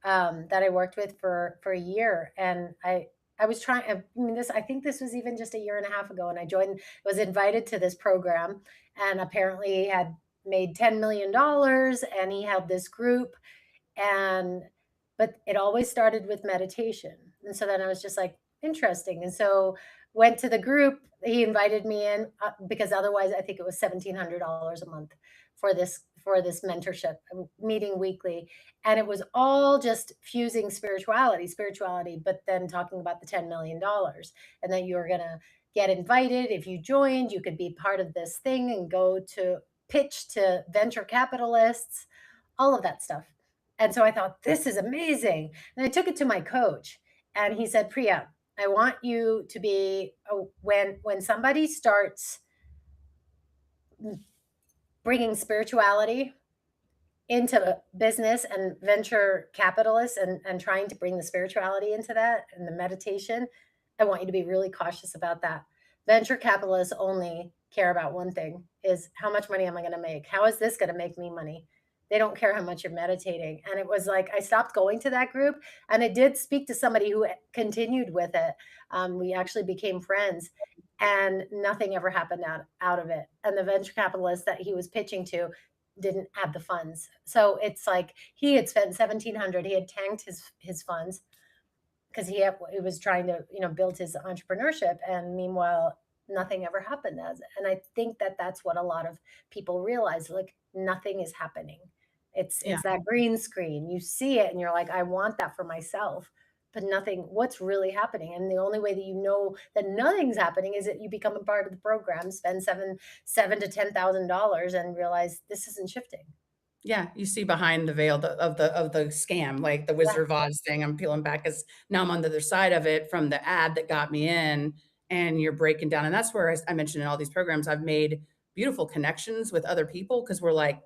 that I worked with for a year, and I was trying. I mean, this I think this was even just a year and a half ago, and I joined. Was invited to this program, and apparently he had made $10 million, and he had this group, and but it always started with meditation. And so then I was just like, interesting. And so went to the group. He invited me in because otherwise I think it was $1,700 a month for this mentorship meeting weekly. And it was all just fusing spirituality, but then talking about the $10 million, and that you were gonna get invited. If you joined, you could be part of this thing and go to pitch to venture capitalists, all of that stuff. And so I thought, this is amazing. And I took it to my coach, and he said, Priya, I want you to be, when somebody starts bringing spirituality into business and venture capitalists, and trying to bring the spirituality into that and the meditation, I want you to be really cautious about that. Venture capitalists only care about one thing, is how much money am I going to make? How is this going to make me money? They don't care how much you're meditating. And it was like I stopped going to that group, and I did speak to somebody who continued with it. We actually became friends, and nothing ever happened out of it. And the venture capitalist that he was pitching to didn't have the funds. So it's like he had spent 1,700. He had tanked his funds because he was trying to, build his entrepreneurship, and meanwhile nothing ever happened. And I think that that's what a lot of people realize, like nothing is happening. Yeah. It's that green screen. You see it and you're like, I want that for myself, but nothing, what's really happening? And the only way that you know that nothing's happening is that you become a part of the program, spend seven to $10,000, and realize this isn't shifting. Yeah, you see behind the veil of the scam, like the Yeah, Wizard of Oz thing. I'm peeling back because now I'm on the other side of it from the ad that got me in, and you're breaking down. And that's where I mentioned in all these programs, I've made beautiful connections with other people because we're like,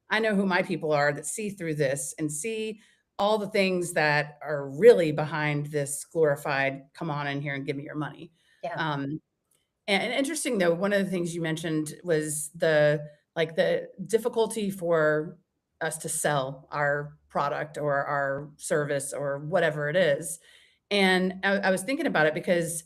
I know who my people are that see through this and see all the things that are really behind this glorified, come on in here and give me your money. yeah, Um, and interesting though, one of the things you mentioned was the difficulty for us to sell our product or our service or whatever it is. And I was thinking about it because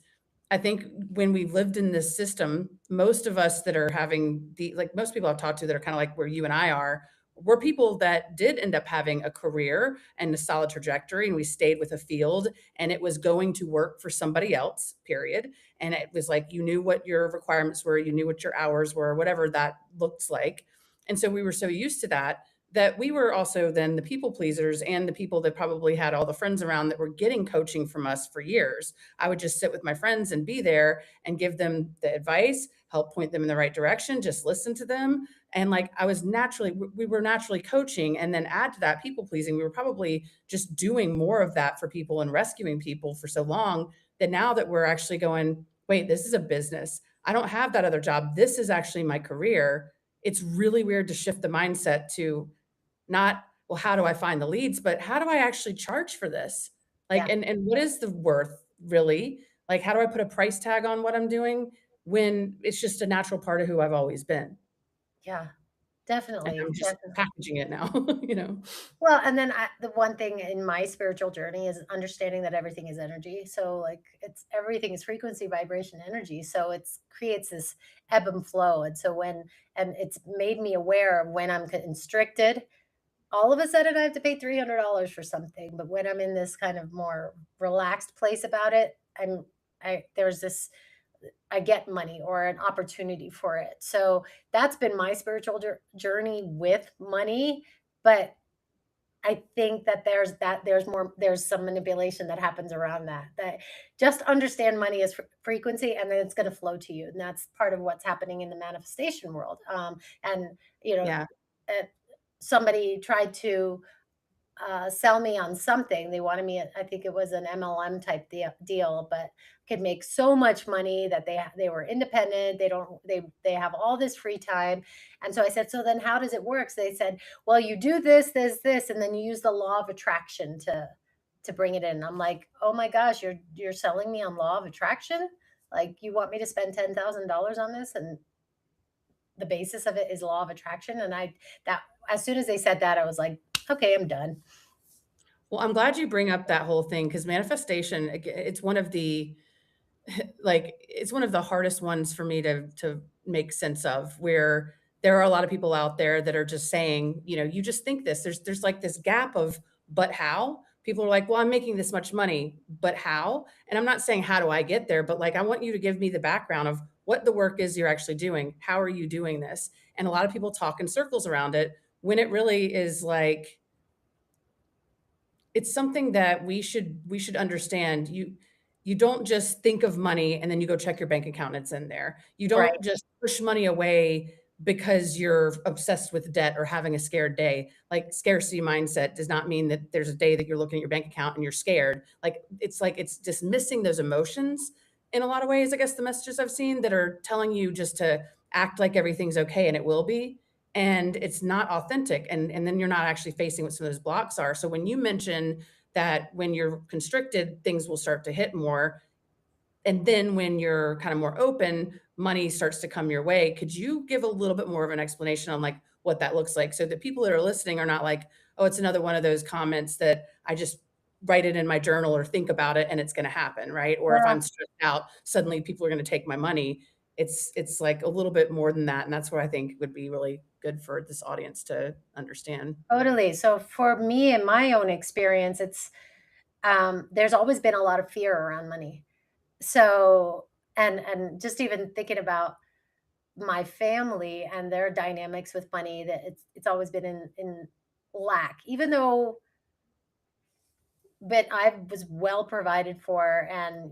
I think when we've lived in this system, most of us that are having most people I've talked to that are kind of like where you and I are, were people that did end up having a career and a solid trajectory, and we stayed with a field and it was going to work for somebody else, period. And it was like you knew what your requirements were, you knew what your hours were, whatever that looks like. And so we were so used to that that we were also then the people pleasers and the people that probably had all the friends around that were getting coaching from us for years. I would just sit with my friends and be there and give them the advice, help point them in the right direction, just listen to them. And like I was naturally, we were naturally coaching. And then add to that people pleasing, we were probably just doing more of that for people and rescuing people for so long that now that we're actually going, wait, this is a business. I don't have that other job. This is actually my career. It's really weird to shift the mindset to not, well, how do I find the leads, but how do I actually charge for this? Like, yeah, and what is the worth really? Like, how do I put a price tag on what I'm doing when it's just a natural part of who I've always been? yeah, And definitely, I'm just definitely. packaging it now, you know? Well, and then the one thing in my spiritual journey is understanding that everything is energy. So, like, it's everything is frequency, vibration, energy. So it's creates this ebb and flow. And so and it's made me aware of when I'm constricted. All of a sudden, I have to pay $300 for something. But when I'm in this kind of more relaxed place about it, there's this. I get money or an opportunity for it. So that's been my spiritual journey with money. But I think that there's some manipulation that happens around that. That just understand money is frequency, and then it's going to flow to you, and that's part of what's happening in the manifestation world. And you know, Yeah. uh, somebody tried to sell me on something. They wanted me, I think it was an MLM type deal, but could make so much money that they were independent. They have all this free time. And so I said, so then how does it work? So they said, well, you do this, and then you use the law of attraction to bring it in. I'm like, oh my gosh, you're selling me on law of attraction? Like you want me to spend $10,000 on this, and the basis of it is law of attraction? And I that as soon as they said that, I was like, okay, I'm done. Well, I'm glad you bring up that whole thing because manifestation, it's one of the like it's one of the hardest ones for me to make sense of where there are a lot of people out there that are just saying, you just think this. There's like this gap of but how? People are like, "Well, I'm making this much money, but how?" And I'm not saying how do I get there, but like I want you to give me the background of what the work is you're actually doing. How are you doing this? And a lot of people talk in circles around it when it really is like it's something that we should understand. You don't just think of money and then you go check your bank account and it's in there. You Right. don't just push money away because you're obsessed with debt or having a scared day. Like scarcity mindset does not mean that there's a day that you're looking at your bank account and you're scared. Like it's dismissing those emotions in a lot of ways. I guess the messages I've seen that are telling you just to act like everything's okay and it will be, and it's not authentic, and then you're not actually facing what some of those blocks are. So when you mention that when you're constricted things will start to hit more, and then when you're kind of more open money starts to come your way, could you give a little bit more of an explanation on like what that looks like so that people that are listening are not like, oh, it's another one of those comments that I just write it in my journal or think about it and it's going to happen, right? Or if I'm Well, stressed out suddenly people are going to take my money. It's like a little bit more than that, and that's what I think would be really good for this audience to understand. totally. So for me in my own experience, it's there's always been a lot of fear around money. So and just even thinking about my family and their dynamics with money, that it's always been in lack, even though but I was well provided for, and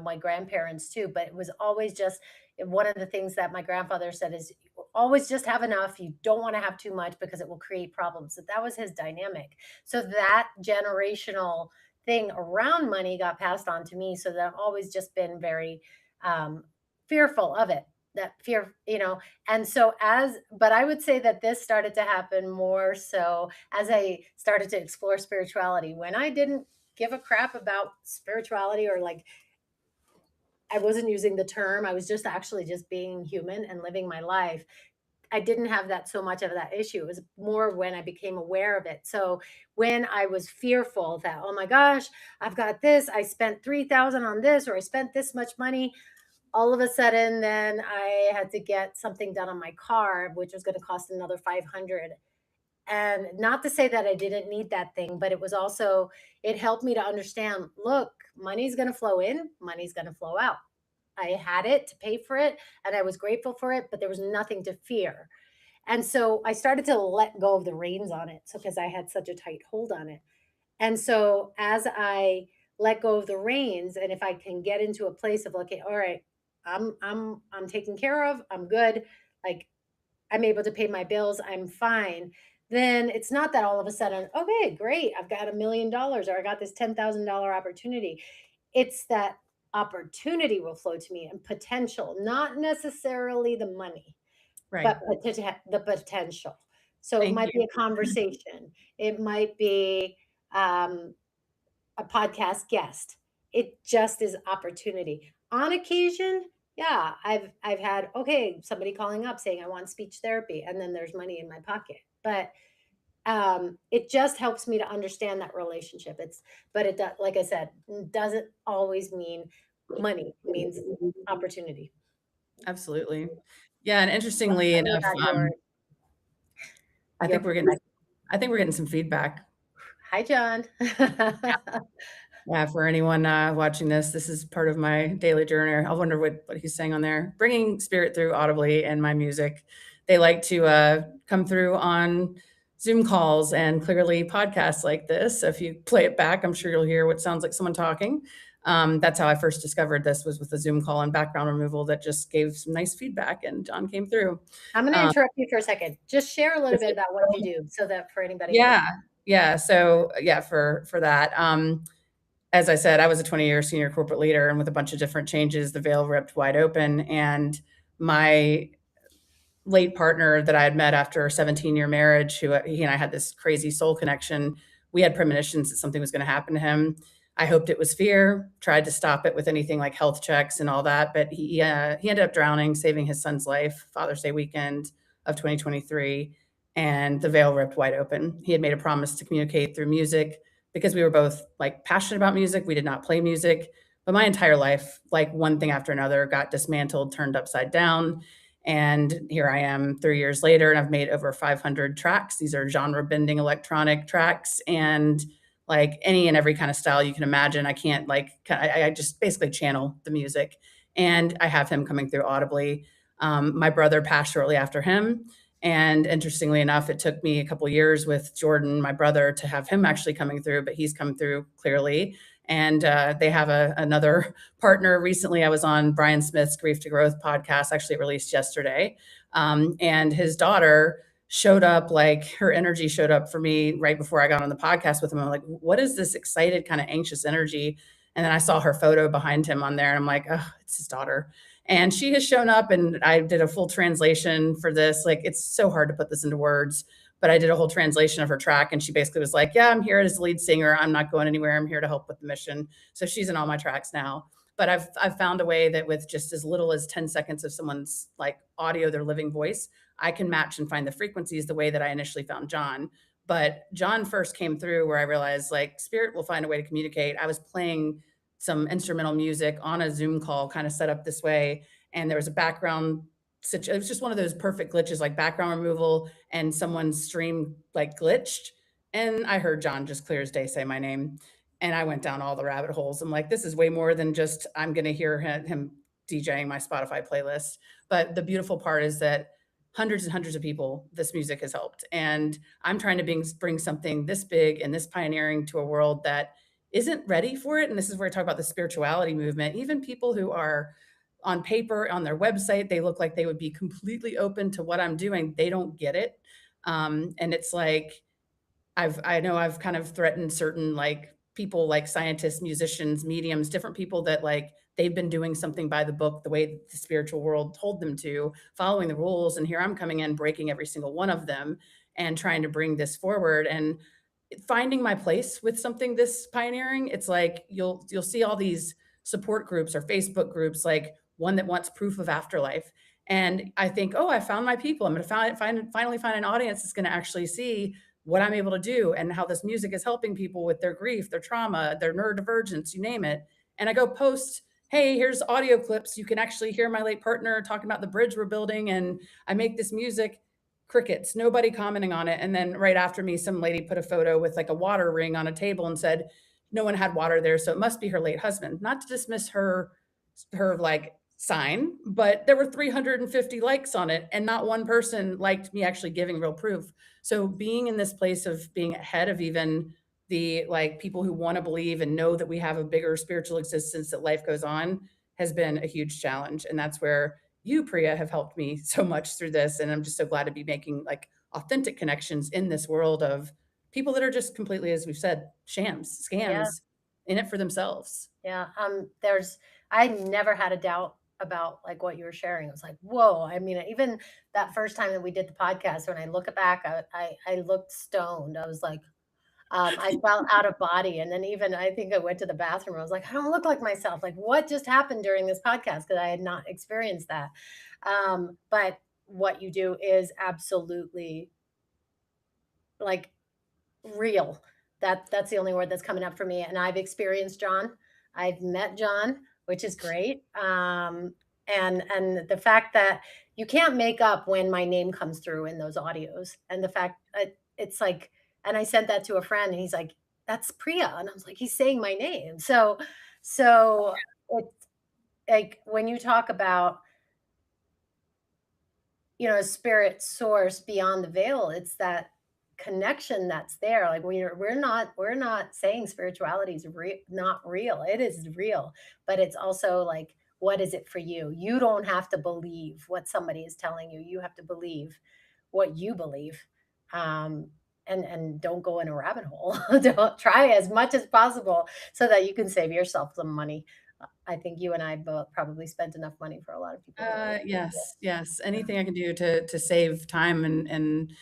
my grandparents too, but it was always just one of the things that my grandfather said is always just have enough. You don't want to have too much because it will create problems. So that was his dynamic. So that generational thing around money got passed on to me. So that I've always just been very um, fearful of it. That fear, and so but I would say that this started to happen more so as I started to explore spirituality. When I didn't give a crap about spirituality, or like I wasn't using the term, I was just actually just being human and living my life. I didn't have that so much of that issue. It was more when I became aware of it. So when I was fearful that, oh my gosh, I've got this, I spent 3,000 on this, or I spent this much money, all of a sudden then I had to get something done on my car, which was going to cost another 500. And not to say that I didn't need that thing, but it was also, it helped me to understand, look, money's going to flow in, money's going to flow out. I had it to pay for it and I was grateful for it, but there was nothing to fear. And so I started to let go of the reins on it. So, because I had such a tight hold on it. And so as I let go of the reins, and if I can get into a place of like, all right, I'm taken care of, I'm good, like I'm able to pay my bills, I'm fine. Then it's not that all of a sudden, okay, great, I've got $1 million, or I got this $10,000 opportunity. It's that opportunity will flow to me, and potential, not necessarily the money, Right. but the potential. So it Thank might you. be a conversation. It might be um, a podcast guest. It just is opportunity. On occasion, yeah, I've had, okay, somebody calling up saying I want speech therapy, and then there's money in my pocket. But it just helps me to understand that relationship. But it does, like I said, doesn't always mean money. It means opportunity. Absolutely. Yeah, and Well, interestingly tell me enough, about your I your think we're getting I think we're getting some feedback. Hi, John. Yeah, for anyone watching this, this is part of my daily journey. I wonder what he's saying on there. Bringing spirit through audibly and my music. They like to come through on Zoom calls and clearly podcasts like this. So if you play it back, I'm sure you'll hear what sounds like someone talking. That's how I first discovered this was with a Zoom call and background removal that just gave some nice feedback, and John came through. I'm going to Um, interrupt you for a second. Just share a little bit about what you do so that for anybody who yeah, yeah. So yeah, for that. As I said, I was a 20-year senior corporate leader, and with a bunch of different changes, the veil ripped wide open. And my late partner that I had met after a 17-year marriage, who he and I had this crazy soul connection, we had premonitions that something was going to happen to him. I hoped it was fear, tried to stop it with anything like health checks and all that, but he ended up drowning, saving his son's life, Father's Day weekend of 2023, and the veil ripped wide open. He had made a promise to communicate through music because we were both like passionate about music. We did not play music, but my entire life, like one thing after another, got dismantled, turned upside down. And here I am 3 years later, and I've made over 500 tracks. These are genre bending electronic tracks, and like any and every kind of style you can imagine. I can't like, I just basically channel the music. And I have him coming through audibly. My brother passed shortly after him. And interestingly enough, it took me a couple years with Jordan, my brother, to have him actually coming through, but he's come through clearly. And they have another partner. Recently, I was on Brian Smith's Grief to Growth podcast, actually released yesterday. And his daughter showed up, like her energy showed up for me right before I got on the podcast with him. I'm like, what is this excited, kind of anxious energy? And then I saw her photo behind him on there, and I'm like, oh, it's his daughter. And she has shown up, and I did a full translation for this. Like, it's so hard to put this into words, but I did a whole translation of her track. And she basically was like, yeah, I'm here as lead singer. I'm not going anywhere. I'm here to help with the mission. So she's in all my tracks now. But I've found a way that with just as little as 10 seconds of someone's like audio, their living voice, I can match and find the frequencies the way that I initially found John. But John first came through where I realized like spirit will find a way to communicate. I was playing some instrumental music on a Zoom call, kind of set up this way. And there was a background. It was just one of those perfect glitches, like background removal, and someone's stream like glitched. And I heard John just clear as day say my name. And I went down all the rabbit holes. I'm like, this is way more than just I'm going to hear him DJing my Spotify playlist. But the beautiful part is that hundreds and hundreds of people this music has helped. And I'm trying to bring something this big and this pioneering to a world that isn't ready for it. And this is where I talk about the spirituality movement. Even people who are on paper, on their website, they look like they would be completely open to what I'm doing. They don't get it. And it's like, I know I've kind of threatened certain like people like scientists, musicians, mediums, different people that like they've been doing something by the book, the way the spiritual world told them to, following the rules. And here I'm coming in, breaking every single one of them and trying to bring this forward and finding my place with something this pioneering. It's like you'll see all these support groups or Facebook groups, like one that wants proof of afterlife. And I think, oh, I found my people. I'm going to finally find an audience that's going to actually see what I'm able to do and how this music is helping people with their grief, their trauma, their neurodivergence, you name it. And I go post, hey, here's audio clips. You can actually hear my late partner talking about the bridge we're building. And I make this music. Crickets, nobody commenting on it. And then right after me, some lady put a photo with like a water ring on a table and said, no one had water there. So it must be her late husband. Not to dismiss her like sign, but there were 350 likes on it and not one person liked me actually giving real proof. So being in this place of being ahead of even the like people who want to believe and know that we have a bigger spiritual existence, that life goes on, has been a huge challenge. And that's where you, Priya, have helped me so much through this. And I'm just so glad to be making like authentic connections in this world of people that are just completely, as we've said, shams, Yeah. scams, in it for themselves. Yeah. I never had a doubt about like what you were sharing. It was like, whoa. I mean, even that first time that we did the podcast, when I look back, I looked stoned. I was like, I felt out of body. And then even I think I went to the bathroom. I was like, I don't look like myself. Like, what just happened during this podcast? Because I had not experienced that. But what you do is absolutely like real. That's the only word that's coming up for me. And I've experienced John. I've met John, which is great. And the fact that you can't make up when my name comes through in those audios, and the fact that it's like, and I sent that to a friend, and he's like, that's Priya. And I was like, he's saying my name. So it's like when you talk about, spirit source beyond the veil, it's that connection that's there. Like we're not saying spirituality is not real. It is real, but it's also like, what is it for you? You don't have to believe what somebody is telling you. You have to believe what you believe. Um, and don't go in a rabbit hole. Don't try as much as possible so that you can save yourself some money. I think you and I both probably spent enough money for a lot of people that we. Yes, yes. Yeah. Anything I can do to save time and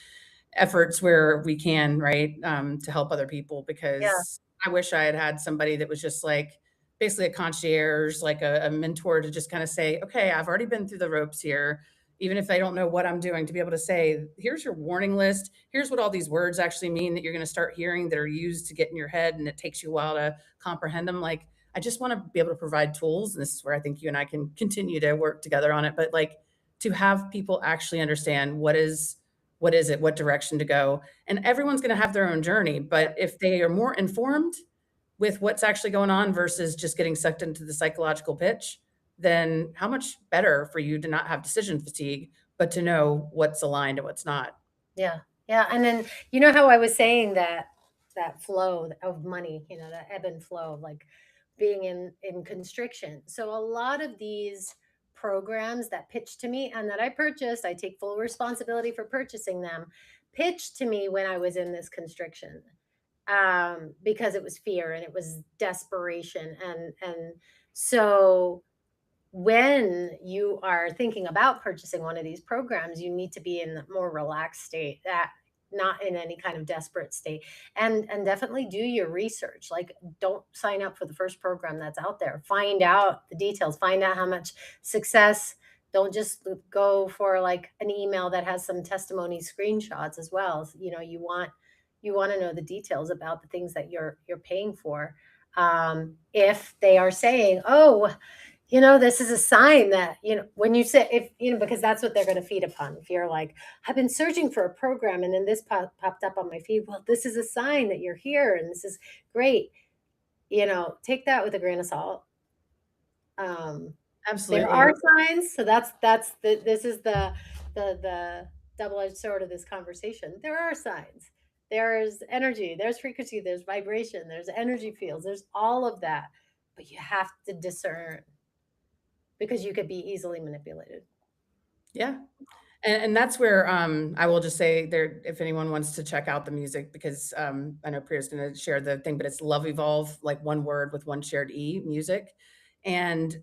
efforts where we can, right, to help other people Yeah. because I wish I had had somebody that was just like basically a concierge, like a mentor to just kind of say, okay, I've already been through the ropes here. Even if they don't know what I'm doing, to be able to say, here's your warning list. Here's what all these words actually mean that you're going to start hearing that are used to get in your head and it takes you a while to comprehend them. Like, I just want to be able to provide tools. And this is where I think you and I can continue to work together on it. But like to have people actually understand what is it, what direction to go. And everyone's going to have their own journey. Yeah. But if they are more informed with what's actually going on versus just getting sucked into the psychological pitch, then how much better for you to not have decision fatigue, but to know what's aligned and what's not. Yeah. Yeah. And then how I was saying that flow of money, that ebb and flow of like being in constriction. So a lot of these programs that pitched to me and that I purchased, I take full responsibility for purchasing them, pitched to me when I was in this constriction. Because it was fear and it was desperation. And so when you are thinking about purchasing one of these programs, you need to be in a more relaxed state, that not in any kind of desperate state. And definitely do your research. Like, don't sign up for the first program that's out there. Find out the details, find out how much success. Don't just go for like an email that has some testimony screenshots as well. You want to know the details about the things that you're paying for. If they are saying, oh, this is a sign that, when you say, if, because that's what they're going to feed upon. If you're like, I've been searching for a program and then this popped up on my feed. Well, this is a sign that you're here and this is great. Take that with a grain of salt. Um, there Absolutely. are signs. So this is the double-edged sword of this conversation. There are signs. There's energy, there's frequency, there's vibration, there's energy fields, there's all of that. But you have to discern because you could be easily manipulated. Yeah. And that's where I will just say there, if anyone wants to check out the music, because I know Priya's going to share the thing, but it's Love Evolve, like one word with one shared E music. And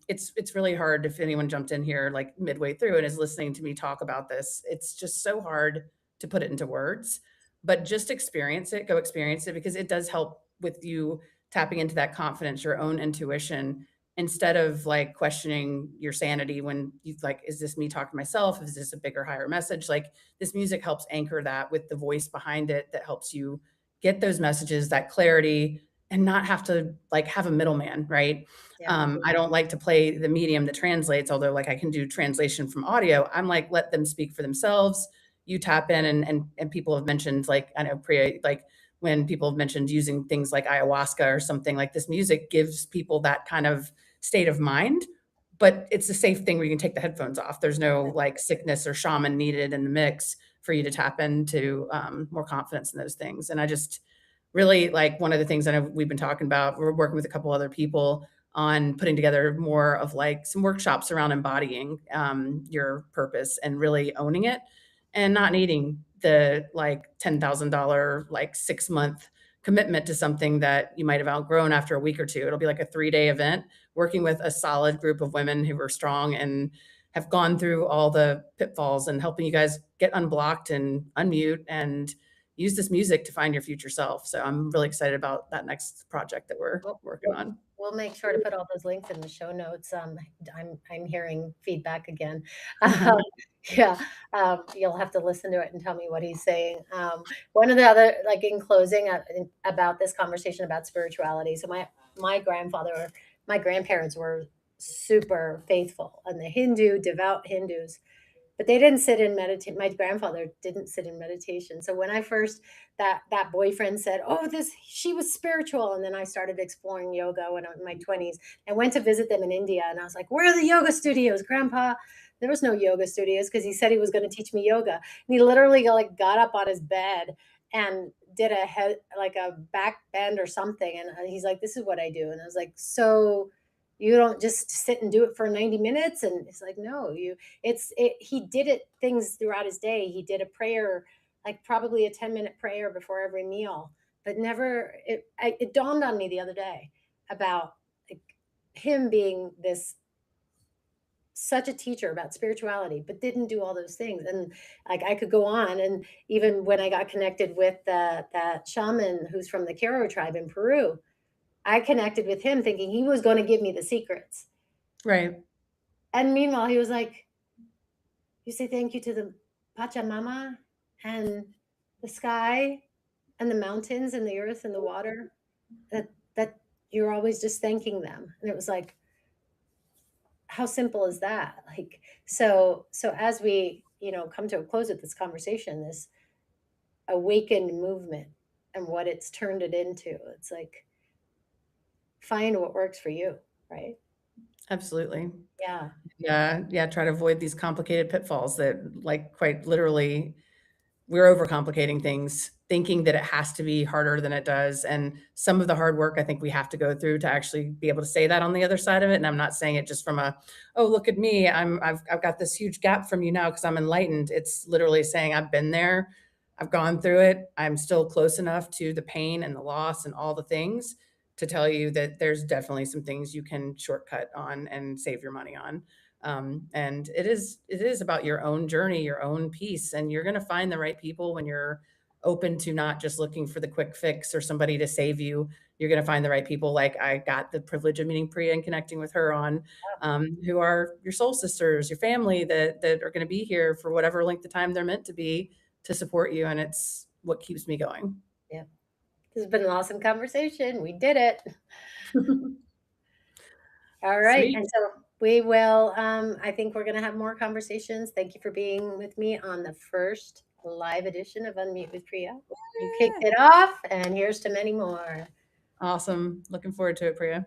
it's really hard if anyone jumped in here like midway through and is listening to me talk about this. It's just so hard to put it into words, but just experience it, go experience it because it does help with you tapping into that confidence, your own intuition, instead of like questioning your sanity when you like, is this me talking to myself? Is this a bigger, higher message? Like this music helps anchor that with the voice behind it that helps you get those messages, that clarity, and not have to like have a middleman, right? Yeah. I don't like to play the medium that translates, although like I can do translation from audio. I'm like, let them speak for themselves. You tap in and people have mentioned like I know Priya, like when people have mentioned using things like ayahuasca or something like this music gives people that kind of state of mind, but it's a safe thing where you can take the headphones off. There's no like sickness or shaman needed in the mix for you to tap into more confidence in those things. And I just really like one of the things I know we've been talking about, we're working with a couple other people on putting together more of like some workshops around embodying your purpose and really owning it and not needing the like $10,000 like 6 month commitment to something that you might have outgrown after a week or two. It'll be like a 3-day event working with a solid group of women who are strong and have gone through all the pitfalls and helping you guys get unblocked and unmute and use this music to find your future self. So I'm really excited about that next project that we're We'll, working we'll, on. we'll make sure to put all those links in the show notes. I'm hearing feedback again. Yeah, you'll have to listen to it and tell me what he's saying. One of the other, like in closing, about this conversation about spirituality. So my grandfather, my grandparents were super faithful, and the devout Hindus. but they didn't sit in meditate. My grandfather didn't sit in meditation. So when I first that boyfriend said, "Oh, this she was spiritual," and then I started exploring yoga when I was in my 20s. I went to visit them in India, and I was like, "Where are the yoga studios, Grandpa?" There was no yoga studios because he said he was going to teach me yoga. And he literally like got up on his bed and did a head like a back bend or something, and he's like, "This is what I do," and I was like, "So you don't just sit and do it for 90 minutes?" And it's like, "No, you he did it things throughout his day. He did a prayer, like probably a 10-minute prayer before every meal, but never it dawned on me the other day about like him being this such a teacher about spirituality, but didn't do all those things. And like I could go on. And even when I got connected with that shaman who's from the Kero tribe in Peru, I connected with him thinking he was going to give me the secrets. Right. And meanwhile, he was like, "You say thank you to the Pachamama and the sky and the mountains and the earth and the water, that you're always just thanking them." And it was like, how simple is that? Like, so as we, come to a close with this conversation, this awakened movement and what it's turned it into, it's like find what works for you, right? Absolutely. Yeah. Yeah, yeah, try to avoid these complicated pitfalls that, like, quite literally, we're overcomplicating things, thinking that it has to be harder than it does, and some of the hard work I think we have to go through to actually be able to say that on the other side of it, and I'm not saying it just from a, "Oh, look at me, I've got this huge gap from you now because 'cause I'm enlightened." It's literally saying, "I've been there, I've gone through it, I'm still close enough to the pain and the loss and all the things to tell you that there's definitely some things you can shortcut on and save your money on." And it is about your own journey, your own peace, and you're going to find the right people when you're open to not just looking for the quick fix or somebody to save you. You're going to find the right people, like I got the privilege of meeting Priya and connecting with her on, who are your soul sisters, your family that are going to be here for whatever length of time they're meant to be to support you, and it's what keeps me going. Yeah. This has been an awesome conversation. We did it. All right. Sweet. And so we will, I think we're going to have more conversations. Thank you for being with me on the first live edition of Unmute with Priya. You kicked it off, and here's to many more. Awesome. Looking forward to it, Priya.